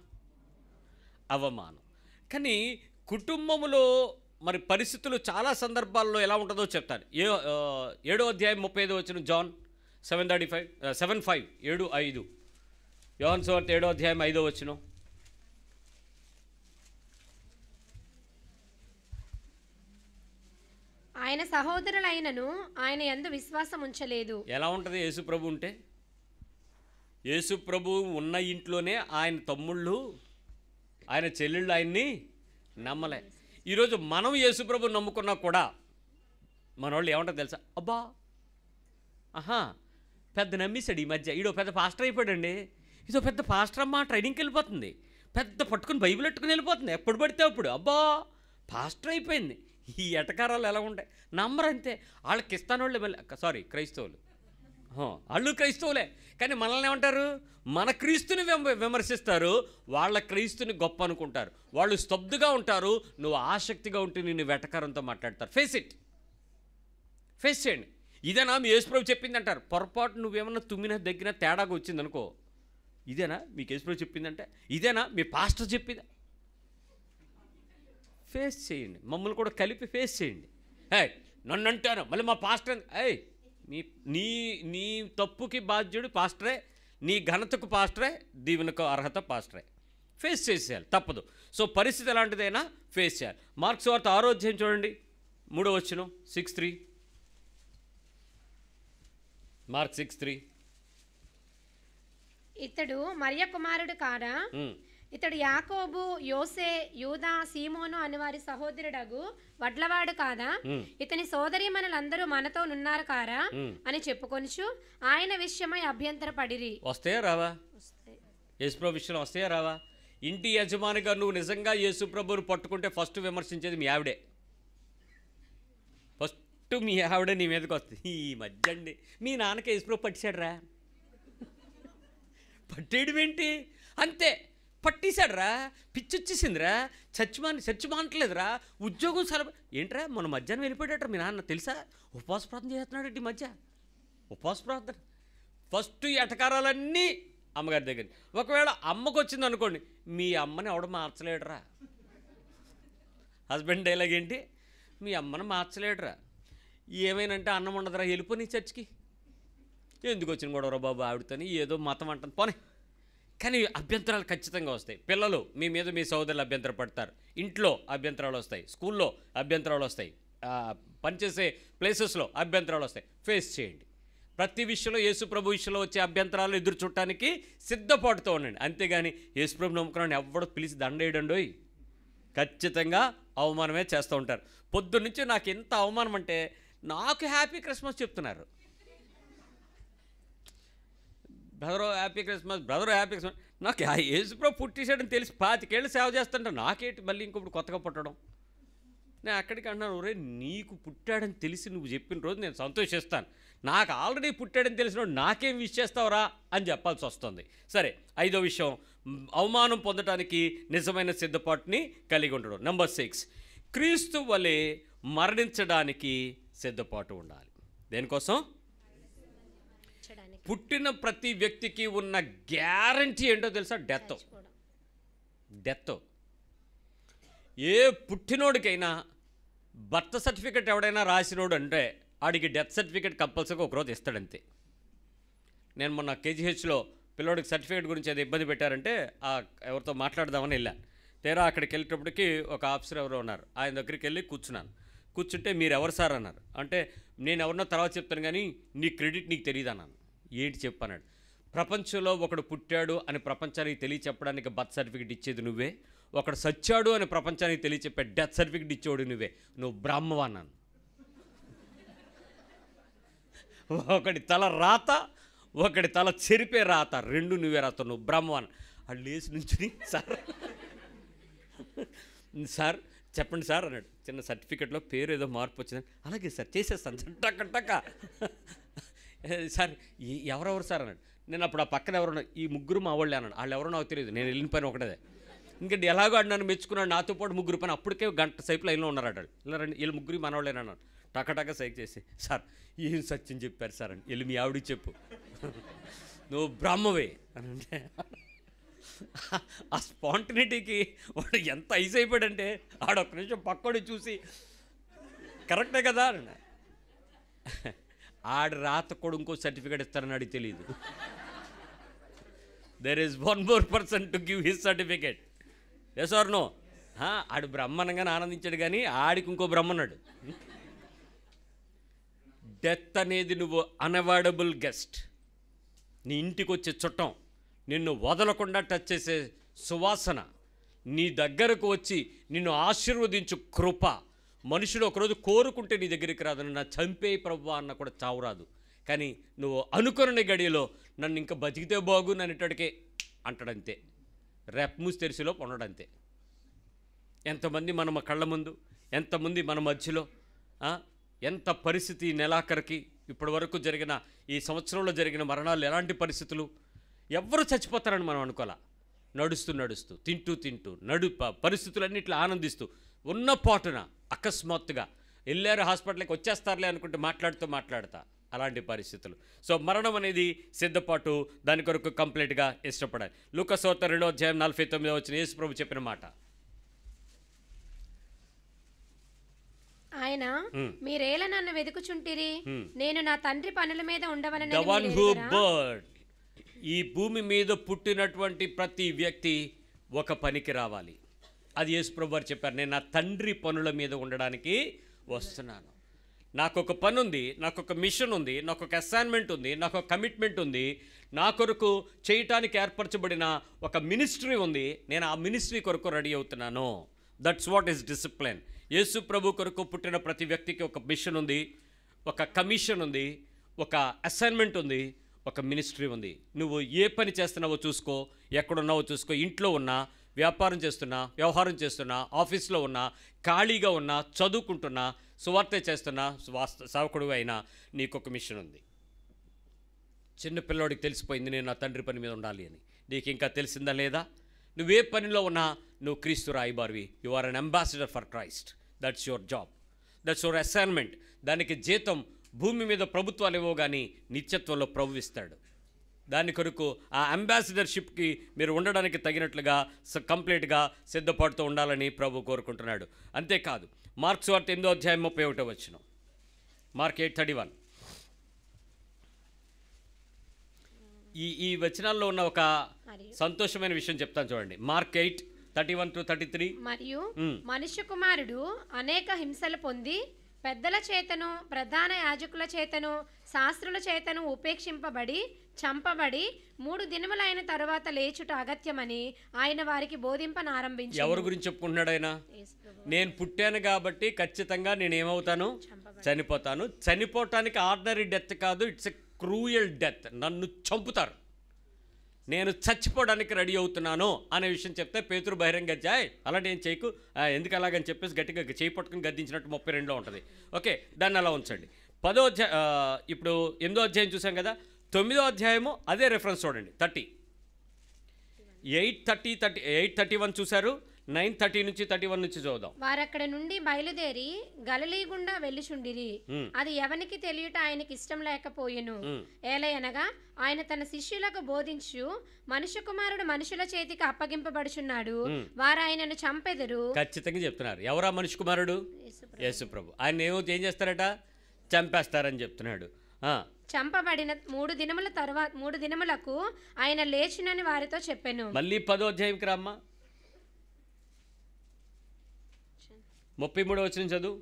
అవమానం. కానీ కుటుంబంలో మరి పరిస్థితులు చాలా సందర్భాల్లో ఎలా ఉంటుందో చెప్తాను. 7వ అధ్యాయం 35వ వచనం, జాన్ 7:5 7:5 యోహాను సువార్త 7వ అధ్యాయం 5వ వచనం. ఆయన సహోదరులైనను ఆయన యందు విశ్వాసం ఉంచలేదు. ఎలా ఉంటుంది యేసు ప్రభు ఉంటే? యేసు ప్రభు ఉన్న ఇంట్లోనే ఆయన తమ్ముళ్ళు, ఆయన చెల్లెళ్ళు ఆయన్ని నమ్మలే. ఈరోజు మనం యేసు ప్రభు నమ్ముకున్నా కూడా మన వాళ్ళు ఏమంటారు తెలుసా? అబ్బా పెద్ద నమ్మేశాడు ఈ మధ్య, ఈడో పెద్ద పాస్టర్ అయిపోయాడండి, ఇదో పెద్ద పాస్టర్ అమ్మ ట్రైనింగ్కి వెళ్ళిపోతుంది, పెద్ద పట్టుకుని బైబిల్ పెట్టుకుని వెళ్ళిపోతుంది, ఎప్పుడు పడితే అప్పుడు అబ్బా పాస్టర్ అయిపోయింది. ఈ ఎటకారాలు ఎలా ఉంటాయి? నమ్మరు అంతే. వాళ్ళకి ఇస్తానోళ్ళే మళ్ళీ, క్రైస్తవులు వాళ్ళు క్రైస్తవులే, కానీ మనల్ని ఏమంటారు? మన క్రీస్తుని విమర్శిస్తారు, వాళ్ళ క్రీస్తుని గొప్ప అనుకుంటారు. వాళ్ళు స్తబ్దుగా ఉంటారు, నువ్వు ఆసక్తిగా ఉంటే నిన్ను వెటకారంతో మాట్లాడతారు. ఫేస్ చేయండి. ఇదేనా మీ యేసుప్రభు చెప్పింది అంటారు. పొరపాటు నువ్వేమన్నా తుమ్మినా దగ్గర తేడాగా వచ్చిందనుకో, ఇదేనా మీకు యేసుప్రభు చెప్పిందంటే, ఇదేనా మీ పాస్టర్ చెప్పిందా? ఫేస్ చేయండి, మమ్మల్ని కూడా కలిపి ఫేస్ చేయండి. నన్ను అంటాను మళ్ళీ మా పాస్టర్, నీ నీ తప్పుకి బాధ్యుడు పాస్టరే, నీ ఘనతకు పాస్టరే, దీవెనకు అర్హత పాస్టరే. ఫేస్ చేసేయాలి, తప్పదు. సో పరిస్థితి ఎలాంటిదైనా ఫేస్ చేయాలి. మార్క్స్ వార్త 6వ అధ్యాయం చూడండి, 3వ వచనం, 6:3. మార్క్ 6:3. ఇతడు మరియ కుమారుడు కాడా? ఇతడు యాకోబు, యోసే, యూదా, సీమోను అని వారి సహోదరుడగు వడ్లవాడు కాదా? ఇతని సోదరీమణులందరూ మనతో నున్నారు కారా అని చెప్పుకొనుచు ఆయన విషయమై అభ్యంతరపడిరి. వస్తాయా రావా? యేసుప్రభు విషయం వస్తాయా రావా? ఇంటి యజమానిగా నువ్వు నిజంగా యేసుప్రభుని పట్టుకుంటే ఫస్ట్ విమర్శించేది మీ ఆవిడే. ఫస్ట్ మీ ఆవిడే నీ మీదకి వస్తుంది. ఈ మధ్య అండి మీ నాన్నకి యేసుప్రభు పట్టిశాడురా. పట్టేయడం ఏంటి? అంతే, పట్టేశాడురా, పిచ్చొచ్చేసిందిరా, చచ్చిమానట్లేదురా, ఉద్యోగం సెలవు ఏంట్రా, మొన్న మధ్యాహ్నం వెళ్ళిపోయాడట మీ నాన్న తెలుసా? ఉపవాస ప్రార్థన చేస్తున్నాడు ఈ మధ్య, ఉపవాస ప్రార్థన. ఫస్ట్ ఎటకారాలన్నీ అమ్మగారి దగ్గర. ఒకవేళ అమ్మకు వచ్చింది అనుకోండి, మీ అమ్మని ఎవడ మార్చలేడురా. హస్బెండ్ డైలాగ్ ఏంటి? మీ అమ్మని మార్చలేడురా. ఏమైనంటే అన్నం ఉండదురా, వెళ్ళిపోయి చర్చికి. ఎందుకు వచ్చిన గొడవరా బాబు ఆవిడతోని, ఏదో మతం అంటాను పోనీ. కానీ అభ్యంతరాలు ఖచ్చితంగా వస్తాయి. పిల్లలు మీ మీద మీ సోదరులు అభ్యంతర పడతారు, ఇంట్లో అభ్యంతరాలు వస్తాయి, స్కూల్లో అభ్యంతరాలు వస్తాయి, పనిచేసే ప్లేసెస్లో అభ్యంతరాలు వస్తాయి. ఫేస్ చేయండి. ప్రతి విషయంలో యేసుప్రభు విషయంలో వచ్చే అభ్యంతరాలు ఎదురు చూడటానికి సిద్ధపాటుతో ఉండండి. అంతేగాని యేసుప్రభు నమ్ముకున్నాను ఎవడో పిలిచి దండేయడండోయ్, ఖచ్చితంగా అవమానమే చేస్తూ ఉంటారు. పొద్దున్నుంచి నాకు ఎంత అవమానం అంటే, నాకు హ్యాపీ క్రిస్మస్ చెప్తున్నారు. Brother happy Christmas, brother happy Christmas. నాకు యేసుప్రభు పుట్టేశాడని తెలిసి 25 ఏళ్ళు సేవ చేస్తుంటే నాకేంటి మళ్ళీ ఇంకొకటి కొత్తగా పుట్టడం? నేను అక్కడికి అంటున్నాను, ఒరే నీకు పుట్టాడని తెలిసి నువ్వు చెప్పిన రోజు నేను సంతోషిస్తాను, నాకు ఆల్రెడీ పుట్టాడని తెలిసినోడు నాకేం విష్ చేస్తావురా అని చెప్పాల్సి వస్తుంది. సరే, 5వ విషయం, అవమానం పొందడానికి నిజమైన సిద్ధపాటుని కలిగి ఉండడం. నెంబర్ 6, క్రీస్తు వలె మరణించడానికి సిద్ధపాటు ఉండాలి. దేనికోసం? పుట్టిన ప్రతి వ్యక్తికి ఉన్న గ్యారంటీ ఏంటో తెలుసా? డెత్. ఏ పుట్టినోడికైనా బర్త్ సర్టిఫికెట్ ఎవడైనా రాసినోడు అంటే ఆడికి డెత్ సర్టిఫికెట్ కంపల్సరీగా ఒకరోజు ఇస్తాడంతే. నేను మొన్న కేజీహెచ్లో పిల్లోడికి సర్టిఫికేట్ గురించి అది ఇబ్బంది పెట్టారంటే ఎవరితో మాట్లాడదామని వెళ్ళాను. తీరా అక్కడికి వెళ్ళేటప్పటికి ఒక ఆఫీసర్ ఎవరో ఉన్నారు, ఆయన దగ్గరికి వెళ్ళి కూర్చున్నాను. కూర్చుంటే మీరు ఎవరు సార్ అన్నారు. అంటే నేను ఎవరినో తర్వాత చెప్తాను కానీ నీ క్రెడిట్ నీకు తెలియదు అన్నాను. ఏంటి చెప్పన్నాడు. ప్రపంచంలో ఒకడు పుట్టాడు అని ప్రపంచానికి తెలియచెప్పడానికి బర్త్ సర్టిఫికేట్ ఇచ్చేది నువ్వే, ఒకడు సచ్చాడు అని ప్రపంచానికి తెలియచెప్పే డెత్ సర్టిఫికేట్ ఇచ్చేవాడు నువ్వే. నువ్వు బ్రహ్మవా అన్నాను. ఒకటి తల రాత, ఒకటి తల చెరిపే రాత, రెండు నువ్వే రాస్తావు, నువ్వు బ్రహ్మవాన్. అది లేచి నుంచి సార్ చెప్పండి సార్ అన్నాడు. చిన్న సర్టిఫికెట్లో పేరు ఏదో మార్పు వచ్చిందని. అలాగే సార్ చేసేస్తాను టక్క సార్ ఎవరెవరు సార్ అన్నాడు. నేను అప్పుడు ఆ పక్కన ఎవరున్నా, ఈ ముగ్గురు మా వాళ్ళే అన్నాడు. వాళ్ళు ఎవరో నాకు తెలియదు, నేను వెళ్ళిన పైన ఒకటే. ఇంకంటే ఎలాగో ఆడు నన్ను మెచ్చుకున్నాడు, నాతో పాటు ముగ్గురు పైన అప్పటికే గంట సేపు లైన్లో ఉన్నాడు. ఇలా రండి, వీళ్ళు ముగ్గురు మనవాళ్ళేనన్నాడు. టకటక సైక్ చేసి, సార్ ఏం సత్యం చెప్పారు సార్ అని. వెళ్ళి మీ ఆవిడికి చెప్పు నువ్వు బ్రహ్మవే అని అంటే, ఆ స్పాంటినిటీకి వాడు ఎంత ఐస్ అయిపోయాడంటే ఆడొక్క నిమిషం పక్కడి చూసి కరెక్టే కదా అన్న. ఆడు రాత కూడా ఇంకో సర్టిఫికేట్ ఇస్తారని ఆడికి తెలియదు. There is one more person to give his certificate. Yes or no? ఆడు బ్రహ్మనంగానే ఆనందించాడు కానీ ఆడికి ఇంకో బ్రహ్మన్నాడు. డెత్ అనేది నువ్వు అన్అవాయిడబుల్ గెస్ట్. నీ ఇంటికి వచ్చే చుట్టం, నిన్ను వదలకుండా టచ్ చేసే సువాసన, నీ దగ్గరకు వచ్చి నిన్ను ఆశీర్వదించు కృప. మనుషులు ఒకరోజు కోరుకుంటే నీ దగ్గరికి రాదు, నా చంపే ప్రభువా అన్న కూడా చావురాదు. కానీ నువ్వు అనుకున్న గడియలో నన్ను ఇంకా బతికితే బాగు అనేటడికే అంటాడంతే. రెప్ మూసి తెరిసిలో పొందడంతే. ఎంతమంది మన కళ్ళ ముందు, ఎంతమంది మన మధ్యలో, ఎంత పరిస్థితి నెలాఖరికి ఇప్పటి వరకు జరిగిన ఈ సంవత్సరంలో జరిగిన మరణాలు ఎలాంటి పరిస్థితులు? ఎవ్వరు చచ్చిపోతారని మనం అనుకోలే. నడుస్తూ తింటూ పరిస్థితులన్నిట్లో ఆనందిస్తూ ఉన్న పాటున అకస్మాత్తుగా వెళ్ళారు హాస్పిటల్కి, వచ్చేస్తారులే అనుకుంటే మాట్లాడుతా అలాంటి పరిస్థితులు. సో మరణం అనేది సిద్ధపాటు, దాని కొరకు కంప్లీట్గా ఇష్టపడాలి. లూకాసు వార్త 2వ అధ్యాయం 49వ వచనం యేసు ప్రభు చెప్పిన మాట. ఆయన మీరేలా నన్ను వెతుకుచుంటిరి, నేను నా తండ్రి పనుల మీద ఉండవలనని The one who bird, ఈ భూమి మీద పుట్టినటువంటి ప్రతి వ్యక్తి ఒక పనికి రావాలి. అది యేసు ప్రభు వారు చెప్పారు, నేను నా తండ్రి పనుల మీద ఉండడానికి వస్తున్నాను. నాకు ఒక పని ఉంది, నాకు ఒక మిషన్ ఉంది, నాకు ఒక అసైన్మెంట్ ఉంది, నాకు ఒక కమిట్మెంట్ ఉంది, నా కొరకు చేయటానికి ఏర్పరచబడిన ఒక మినిస్ట్రీ ఉంది. నేను ఆ మినిస్ట్రీ కొరకు రెడీ అవుతున్నాను. That's what is discipline. యేసు ప్రభు కొరకు పుట్టిన ప్రతి వ్యక్తికి ఒక మిషన్ ఉంది, ఒక కమిషన్ ఉంది, ఒక అసైన్మెంట్ ఉంది, ఒక మినిస్ట్రీ ఉంది. నువ్వు ఏ పని చేస్తున్నావో చూసుకో, ఎక్కడున్నావో చూసుకో. ఇంట్లో ఉన్నా, వ్యాపారం చేస్తున్నా, వ్యవహారం చేస్తున్నా, ఆఫీస్లో ఉన్నా, ఖాళీగా ఉన్నా, చదువుకుంటున్నా, సువార్త చేస్తున్నా, సేవకుడు అయినా నీకు ఒక మిషన్ ఉంది. చిన్న పిల్లోడికి తెలిసిపోయింది నేను నా తండ్రి పని మీద ఉండాలి అని. నీకు ఇంకా తెలిసిందా లేదా? నువ్వే పనిలో ఉన్నా నువ్వు క్రీస్తు రాయబారివి. You are an ambassador for Christ. That's your job, that's your assignment. దానికి జీతం భూమి మీద ప్రభుత్వాలు ఇవ్వవు, కానీ నిత్యత్వంలో ప్రభు ఇస్తాడు. దాని కొరకు ఆ అంబాసిడర్షిప్కి మీరు ఉండడానికి తగినట్లుగా కంప్లీట్గా సిద్ధపడుతూ ఉండాలని ప్రభు కోరుకుంటున్నాడు. అంతేకాదు, మార్క్స్ వార్త 8వ అధ్యాయం 31వ వచనం. మార్క్ 8:31. ఈ వచనాల్లో ఉన్న ఒక సంతోషమైన విషయం చెప్తాను చూడండి. మార్క్ 8:31-33. మరియు మనుష్య కుమారుడు అనేక హింసలు పొంది పెద్దల చేతను, ప్రధాన యాజకుల చేతను, శాస్త్రుల చేతను ఉపేక్షింపబడి చంపబడి 3 దినములైన తరువాత లేచుట అగత్యమని ఆయన వారికి బోధింపనారంభించారు. ఎవరి గురించి చెప్పుకుంటున్నాడు ఆయన? నేను పుట్టాను కాబట్టి ఖచ్చితంగా నేను ఏమవుతాను? చనిపోతాను. చనిపోవటానికి ఆర్డినరీ డెత్ కాదు, ఇట్స్ ఎ క్రూయల్ డెత్. నన్ను చంపుతారు, నేను చచ్చిపోవడానికి రెడీ అవుతున్నాను అనే విషయం చెప్తే పేతురు బహిరంగ అలాంటి ఏం చేయకు, ఎందుకు అలాగని చెప్పేసి గట్టిగా చేయి పట్టుకుని గద్దించినట్టు 32లో ఉంటుంది. ఓకే, దాన్ని అలా ఉంచండి. 10వ అధ్యాయం, ఇప్పుడు 8వ అధ్యాయం చూసాం కదా, 9వ అధ్యాయము అదే రెఫరెన్స్ చూడండి. 8:31 చూశారు. 9:30 నుంచి 31 నుంచి చూద్దాం. వారక్కడ నుండి బయలుదేరి గలిలీ గుండా వెళ్ళిచుండిరి. అది ఎవనికి తెలియట ఆయనకి ఇష్టం లేకపోయెను. ఏలయనగా ఆయన తన శిష్యులకు బోధించు, మనుష్య కుమారుడు మనుషుల చేతికి అప్పగింపబడుచున్నాడు, వారు ఆయనను చంపెదరు. ఖచ్చితంగా చెప్తున్నారు. ఎవరా మనుష్య కుమారుడు? యేసు ప్రభు. ఆయన ఏం చేస్తారట? చంపేస్తారని చెప్తున్నాడు. చంపబడిన 3 దినముల తర్వాత 3 దినములకు ఆయన లేచునని వారితో చెప్పెను. మళ్ళీ 10వ అధ్యాయంకి రామ్మా. 33వ వచనం చదువు.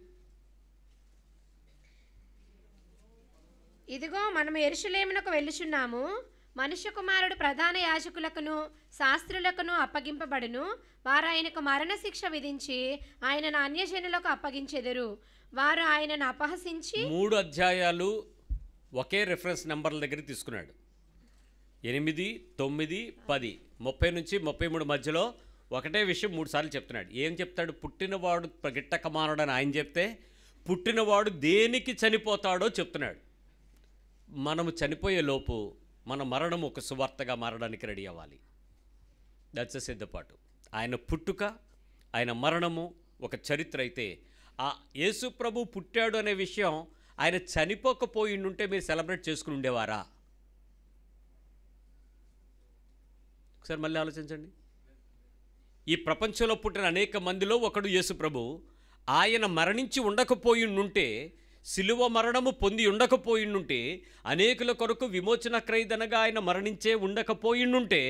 ఇదిగో మనం యెరూషలేమునకు వెళ్ళుచున్నాము, మనుష్య కుమారుడు ప్రధాన యాజకులకును శాస్త్రులకును అప్పగింపబడును, వారు ఆయనకు మరణశిక్ష విధించి ఆయనను అన్యజనులకు అప్పగించెదరు. వారు ఆయనను అపహసించి 3 అధ్యాయాలు ఒకే రెఫరెన్స్ నెంబర్ల దగ్గర తీసుకున్నాడు. 8, 9, 10, 30 నుంచి 33 మధ్యలో ఒకటే విషయం 3 సార్లు చెప్తున్నాడు. ఏం చెప్తాడు? పుట్టినవాడు గిట్టక మానడని ఆయన చెప్తే, పుట్టినవాడు దేనికి చనిపోతాడో చెప్తున్నాడు. మనము చనిపోయే లోపు మన మరణం ఒక సువార్తగా మారడానికి రెడీ అవ్వాలి. దట్స్ ఎ సిద్ధపాటు. ఆయన పుట్టుక, ఆయన మరణము ఒక చరిత్ర అయితే, ఆ యేసు ప్రభు పుట్టాడు అనే విషయం ఆయన చనిపోకపోయిండుంటే మీరు సెలబ్రేట్ చేసుకుని ఉండేవారా? ఒకసారి మళ్ళీ ఆలోచించండి. ఈ ప్రపంచంలో పుట్టిన అనేక మందిలో ఒకడు యేసు ప్రభు. ఆయన మరణించి ఉండకపోయిండుంటే, సిలువ మరణము పొంది ఉండకపోయిండుంటే, అనేకుల కొరకు విమోచన క్రయదనగా ఆయన మరణించే ఉండకపోయిండుంటే,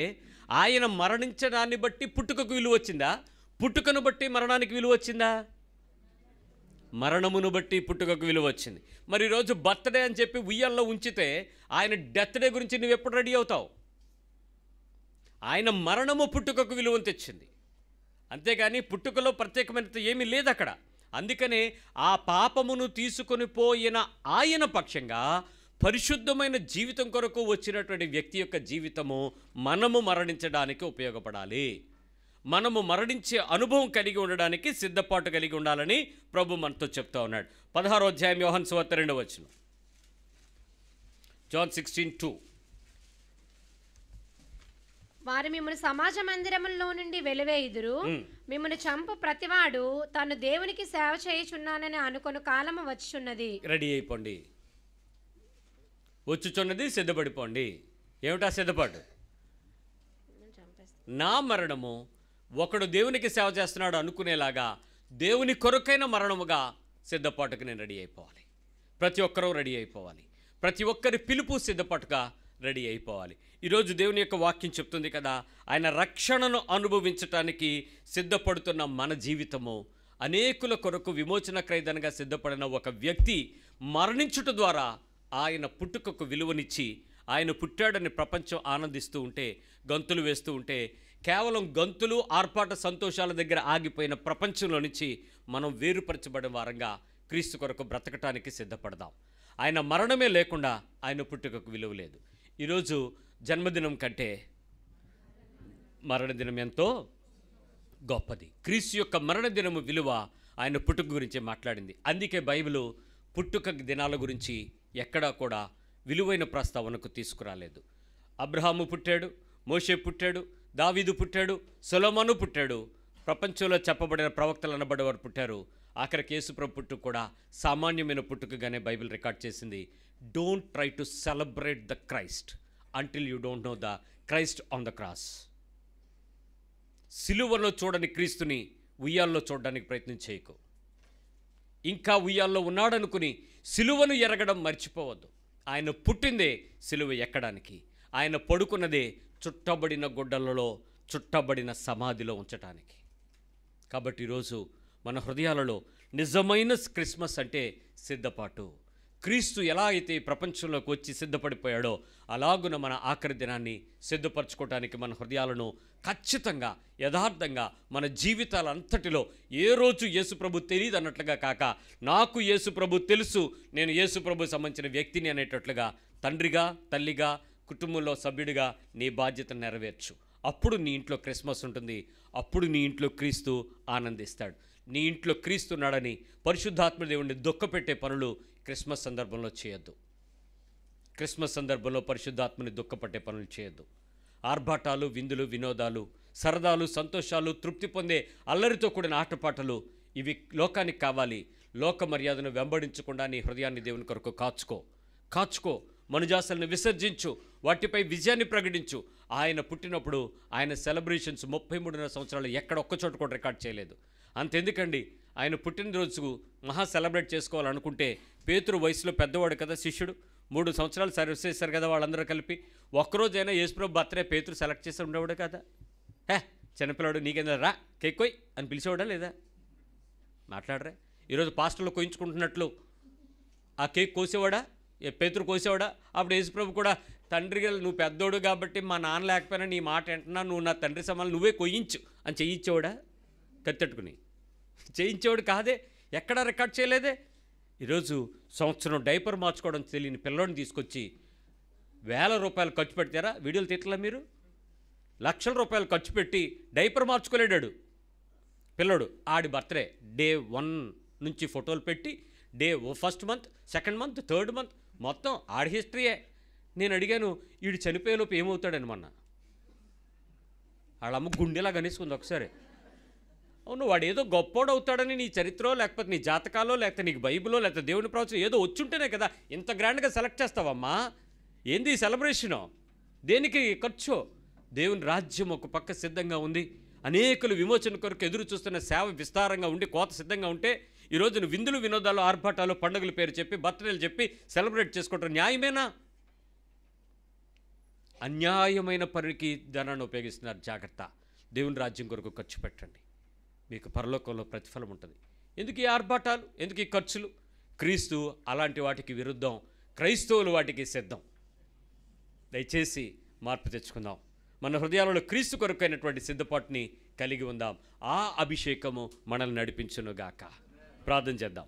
ఆయన మరణించడాన్ని బట్టి పుట్టుకకు విలువ వచ్చిందా? పుట్టుకను బట్టి మరణానికి విలువ వచ్చిందా? మరణమును బట్టి పుట్టుకకు విలువ వచ్చింది. మరి ఈరోజు బర్త్డే అని చెప్పి ఉయ్యాల్లో ఉంచితే ఆయన డెత్ డే గురించి నువ్వు ఎప్పుడు రెడీ అవుతావు? ఆయన మరణము పుట్టుకకు విలువను తెచ్చింది, అంతేగాని పుట్టుకలో ప్రత్యేకమైనది ఏమీ లేదు అక్కడ. అందుకనే ఆ పాపమును తీసుకొని పోయిన ఆయన పక్షంగా పరిశుద్ధమైన జీవితం కొరకు వచ్చినటువంటి వ్యక్తి యొక్క జీవితము మనము మరణించడానికి ఉపయోగపడాలి. మనము మరణించే అనుభవం కలిగి ఉండడానికి సిద్ధపాటు కలిగి ఉండాలని ప్రభు మనతో చెప్తా ఉన్నాడు. 16వ అధ్యాయం యోహాను సువార్త 2వ వచనం. జాన్ 16:2. వారు మిమ్మల్ని సమాజ మందిరములో నుండి వెలివేయుదురు. మిమ్మల్ని చంపు ప్రతివాడు తాను దేవునికి సేవ చేయుచున్నానని అనుకొను కాలము వచ్చుచున్నది. రెడీ అయిపోండి, వచ్చుచున్నది, సిద్ధపడిపోండి. ఏమిటా సిద్ధపాటు? నా మరణము ఒకడు దేవునికి సేవ చేస్తున్నాడు అనుకునేలాగా దేవుని కొరకైన మరణముగా సిద్ధపాటుకు నేను రెడీ అయిపోవాలి. ప్రతి ఒక్కరూ రెడీ అయిపోవాలి. ప్రతి ఒక్కరి పిలుపు సిద్ధపాటుగా రెడీ అయిపోవాలి. ఈరోజు దేవుని యొక్క వాక్యం చెప్తుంది కదా, ఆయన రక్షణను అనుభవించటానికి సిద్ధపడుతున్న మన జీవితము, అనేకుల కొరకు విమోచన క్రయదనగా సిద్ధపడిన ఒక వ్యక్తి మరణించుట ద్వారా ఆయన పుట్టుకకు విలువనిచ్చి ఆయన పుట్టాడని ప్రపంచం ఆనందిస్తూ ఉంటే, గంతులు వేస్తూ ఉంటే, కేవలం గంతులు ఆర్పాట సంతోషాల దగ్గర ఆగిపోయిన ప్రపంచంలో నుంచి మనం వేరుపరచబడిన వారంగా క్రీస్తు కొరకు బ్రతకటానికి సిద్ధపడదాం. ఆయన మరణమే లేకుండా ఆయన పుట్టుకకు విలువ లేదు. ఈరోజు జన్మదినం కంటే మరణదినం ఎంతో గొప్పది. క్రీస్తు యొక్క మరణదినము విలువ ఆయన పుట్టుక గురించి మాట్లాడింది. అందుకే బైబిలు పుట్టుక దినాల గురించి ఎక్కడా కూడా విలువైన ప్రస్తావనకు తీసుకురాలేదు. అబ్రహాము పుట్టాడు, మోషే పుట్టాడు, దావీదు పుట్టాడు, సొలొమోను పుట్టాడు, ప్రపంచంలో చెప్పబడిన ప్రవక్తలు అనబడేవారు పుట్టారు. ఆఖరికి యేసుప్రభు పుట్టుక కూడా సామాన్యమైన పుట్టుకగానే బైబిల్ రికార్డ్ చేసింది. Don't try to celebrate the Christ until you don't know the Christ on the cross. సిలువలో చూడని క్రీస్తుని ఉయ్యాల్లో చూడడానికి ప్రయత్నం చేయకు. ఇంకా ఉయ్యాల్లో ఉన్నాడనుకుని సిలువను ఎరగడం మర్చిపోవద్దు. ఆయన పుట్టిందే సిలువ ఎక్కడానికి, ఆయన పడుకున్నదే చుట్టబడిన గుడ్డలలో చుట్టబడిన సమాధిలో ఉంచటానికి. కాబట్టి ఈరోజు మన హృదయాలలో నిజమైన క్రిస్మస్ అంటే సిద్ధపాటు. క్రీస్తు ఎలా అయితే ప్రపంచంలోకి వచ్చి సిద్ధపడిపోయాడో అలాగున మన ఆఖరి దినాన్ని సిద్ధపరచుకోవటానికి మన హృదయాలను ఖచ్చితంగా యథార్థంగా మన జీవితాలంతటిలో ఏ రోజు యేసుప్రభు తెలియదు అన్నట్లుగా కాక, నాకు యేసుప్రభు తెలుసు, నేను యేసుప్రభు సంబంధించిన వ్యక్తిని అనేటట్లుగా తండ్రిగా, తల్లిగా, కుటుంబంలో సభ్యుడిగా నీ బాధ్యతను నెరవేర్చు. అప్పుడు నీ ఇంట్లో క్రిస్మస్ ఉంటుంది. అప్పుడు నీ ఇంట్లో క్రీస్తు ఆనందిస్తాడు. నీ ఇంట్లో క్రీస్తు ఉన్నాడని పరిశుద్ధాత్మ దేవుడిని దుఃఖపెట్టే పనులు క్రిస్మస్ సందర్భంలో చేయొద్దు. క్రిస్మస్ సందర్భంలో పరిశుద్ధాత్మని దుఃఖపట్టే పనులు చేయొద్దు. ఆర్భాటాలు, విందులు, వినోదాలు, సరదాలు, సంతోషాలు, తృప్తి పొందే అల్లరితో కూడిన ఆటపాటలు ఇవి లోకానికి కావాలి. లోక మర్యాదను వెంబడించకుండా నీ హృదయాన్ని దేవుని కొరకు కాచుకో. మనుజాసలను విసర్జించు, వాటిపై విజయాన్ని ప్రకటించు. ఆయన పుట్టినప్పుడు ఆయన సెలబ్రేషన్స్ 33 సంవత్సరాలు ఎక్కడ ఒక్కచోట కూడా రికార్డ్ చేయలేదు. అంతెందుకండి, ఆయన పుట్టినరోజు మహా సెలబ్రేట్ చేసుకోవాలనుకుంటే పేతురు వయసులో పెద్దవాడు కదా, శిష్యుడు 3 సంవత్సరాలు సర్వీస్ చేశారు కదా వాళ్ళందరూ కలిపి. ఒక్కరోజైనా యేసుప్రభు బర్త్డే పేతురు సెలెక్ట్ చేసి ఉండేవాడు కదా. చిన్నపిల్లాడు నీకేందా రా కేక్ కొయ్ అని పిలిచేవాడా లేదా? మాట్లాడరా. ఈరోజు పాస్టర్లు కోయించుకుంటున్నట్లు ఆ కేక్ కోసేవాడా? పేతురు కోసేవాడా? అప్పుడు యేసుప్రభు కూడా తండ్రిగా నువ్వు పెద్దోడు కాబట్టి మా నాన్న లేకపోయినా నీ మాట వింటున్నా, నువ్వు నా తండ్రి సమానం, నువ్వే కొయ్యించు అని చేయించేవాడా? కత్తెట్టుకుని చేయించేవాడు కాదే, ఎక్కడా రికార్డ్ చేయలేదే. ఈరోజు సంవత్సరం డైపర్ మార్చుకోవడం తెలియని పిల్లోడిని తీసుకొచ్చి వేల రూపాయలు ఖర్చు పెడతారా? వీడియోలు తీట్లా మీరు? లక్షల రూపాయలు ఖర్చు పెట్టి డైపర్ మార్చుకోలేడాడు పిల్లోడు. ఆడి బర్త్డే డే 1 నుంచి ఫోటోలు పెట్టి day 1st month, 2nd month, 3rd month మొత్తం ఆడి హిస్టరీయే. నేను అడిగాను, వీడు చనిపోయేలోపు ఏమవుతాడని మొన్న. వాళ్ళ అమ్మ గుండెలా కనేసుకుంది ఒకసారి. అవును, వాడు ఏదో గొప్పోడు అవుతాడని నీ చరిత్రలో, లేకపోతే నీ జాతకాలో, లేకపోతే నీకు బైబిలో, లేకపోతే దేవుని ప్రవచనం ఏదో వచ్చుంటేనే కదా ఇంత గ్రాండ్గా సెలెక్ట్ చేస్తావమ్మా. ఏంది సెలబ్రేషను? దేనికి ఖర్చు? దేవుని రాజ్యం ఒక పక్క సిద్ధంగా ఉంది. అనేకులు విమోచన కొరకు ఎదురు చూస్తున్న సేవ విస్తారంగా ఉండి కోత సిద్ధంగా ఉంటే ఈరోజు విందులు, వినోదాలు, ఆర్భాటాలు, పండుగల పేరు చెప్పి, బర్త్డేలు చెప్పి సెలబ్రేట్ చేసుకుంటారు. న్యాయమేనా? అన్యాయమైన పనికి ధనాన్ని ఉపయోగిస్తున్నారు. జాగ్రత్త. దేవుని రాజ్యం కొరకు ఖర్చు పెట్టండి, మీకు పరలోకంలో ప్రతిఫలం ఉంటుంది. ఎందుకు ఈ ఆర్భాటాలు, ఎందుకు ఈ ఖర్చులు? క్రీస్తు అలాంటి వాటికి విరుద్ధం, క్రైస్తవులు వాటికి సిద్ధం. దయచేసి మార్పు తెచ్చుకుందాం. మన హృదయాలలో క్రీస్తు కొరకైనటువంటి సిద్ధపాటుని కలిగి ఉందాం. ఆ అభిషేకము మనల్ని నడిపించునుగాక. ప్రార్థన చేద్దాం.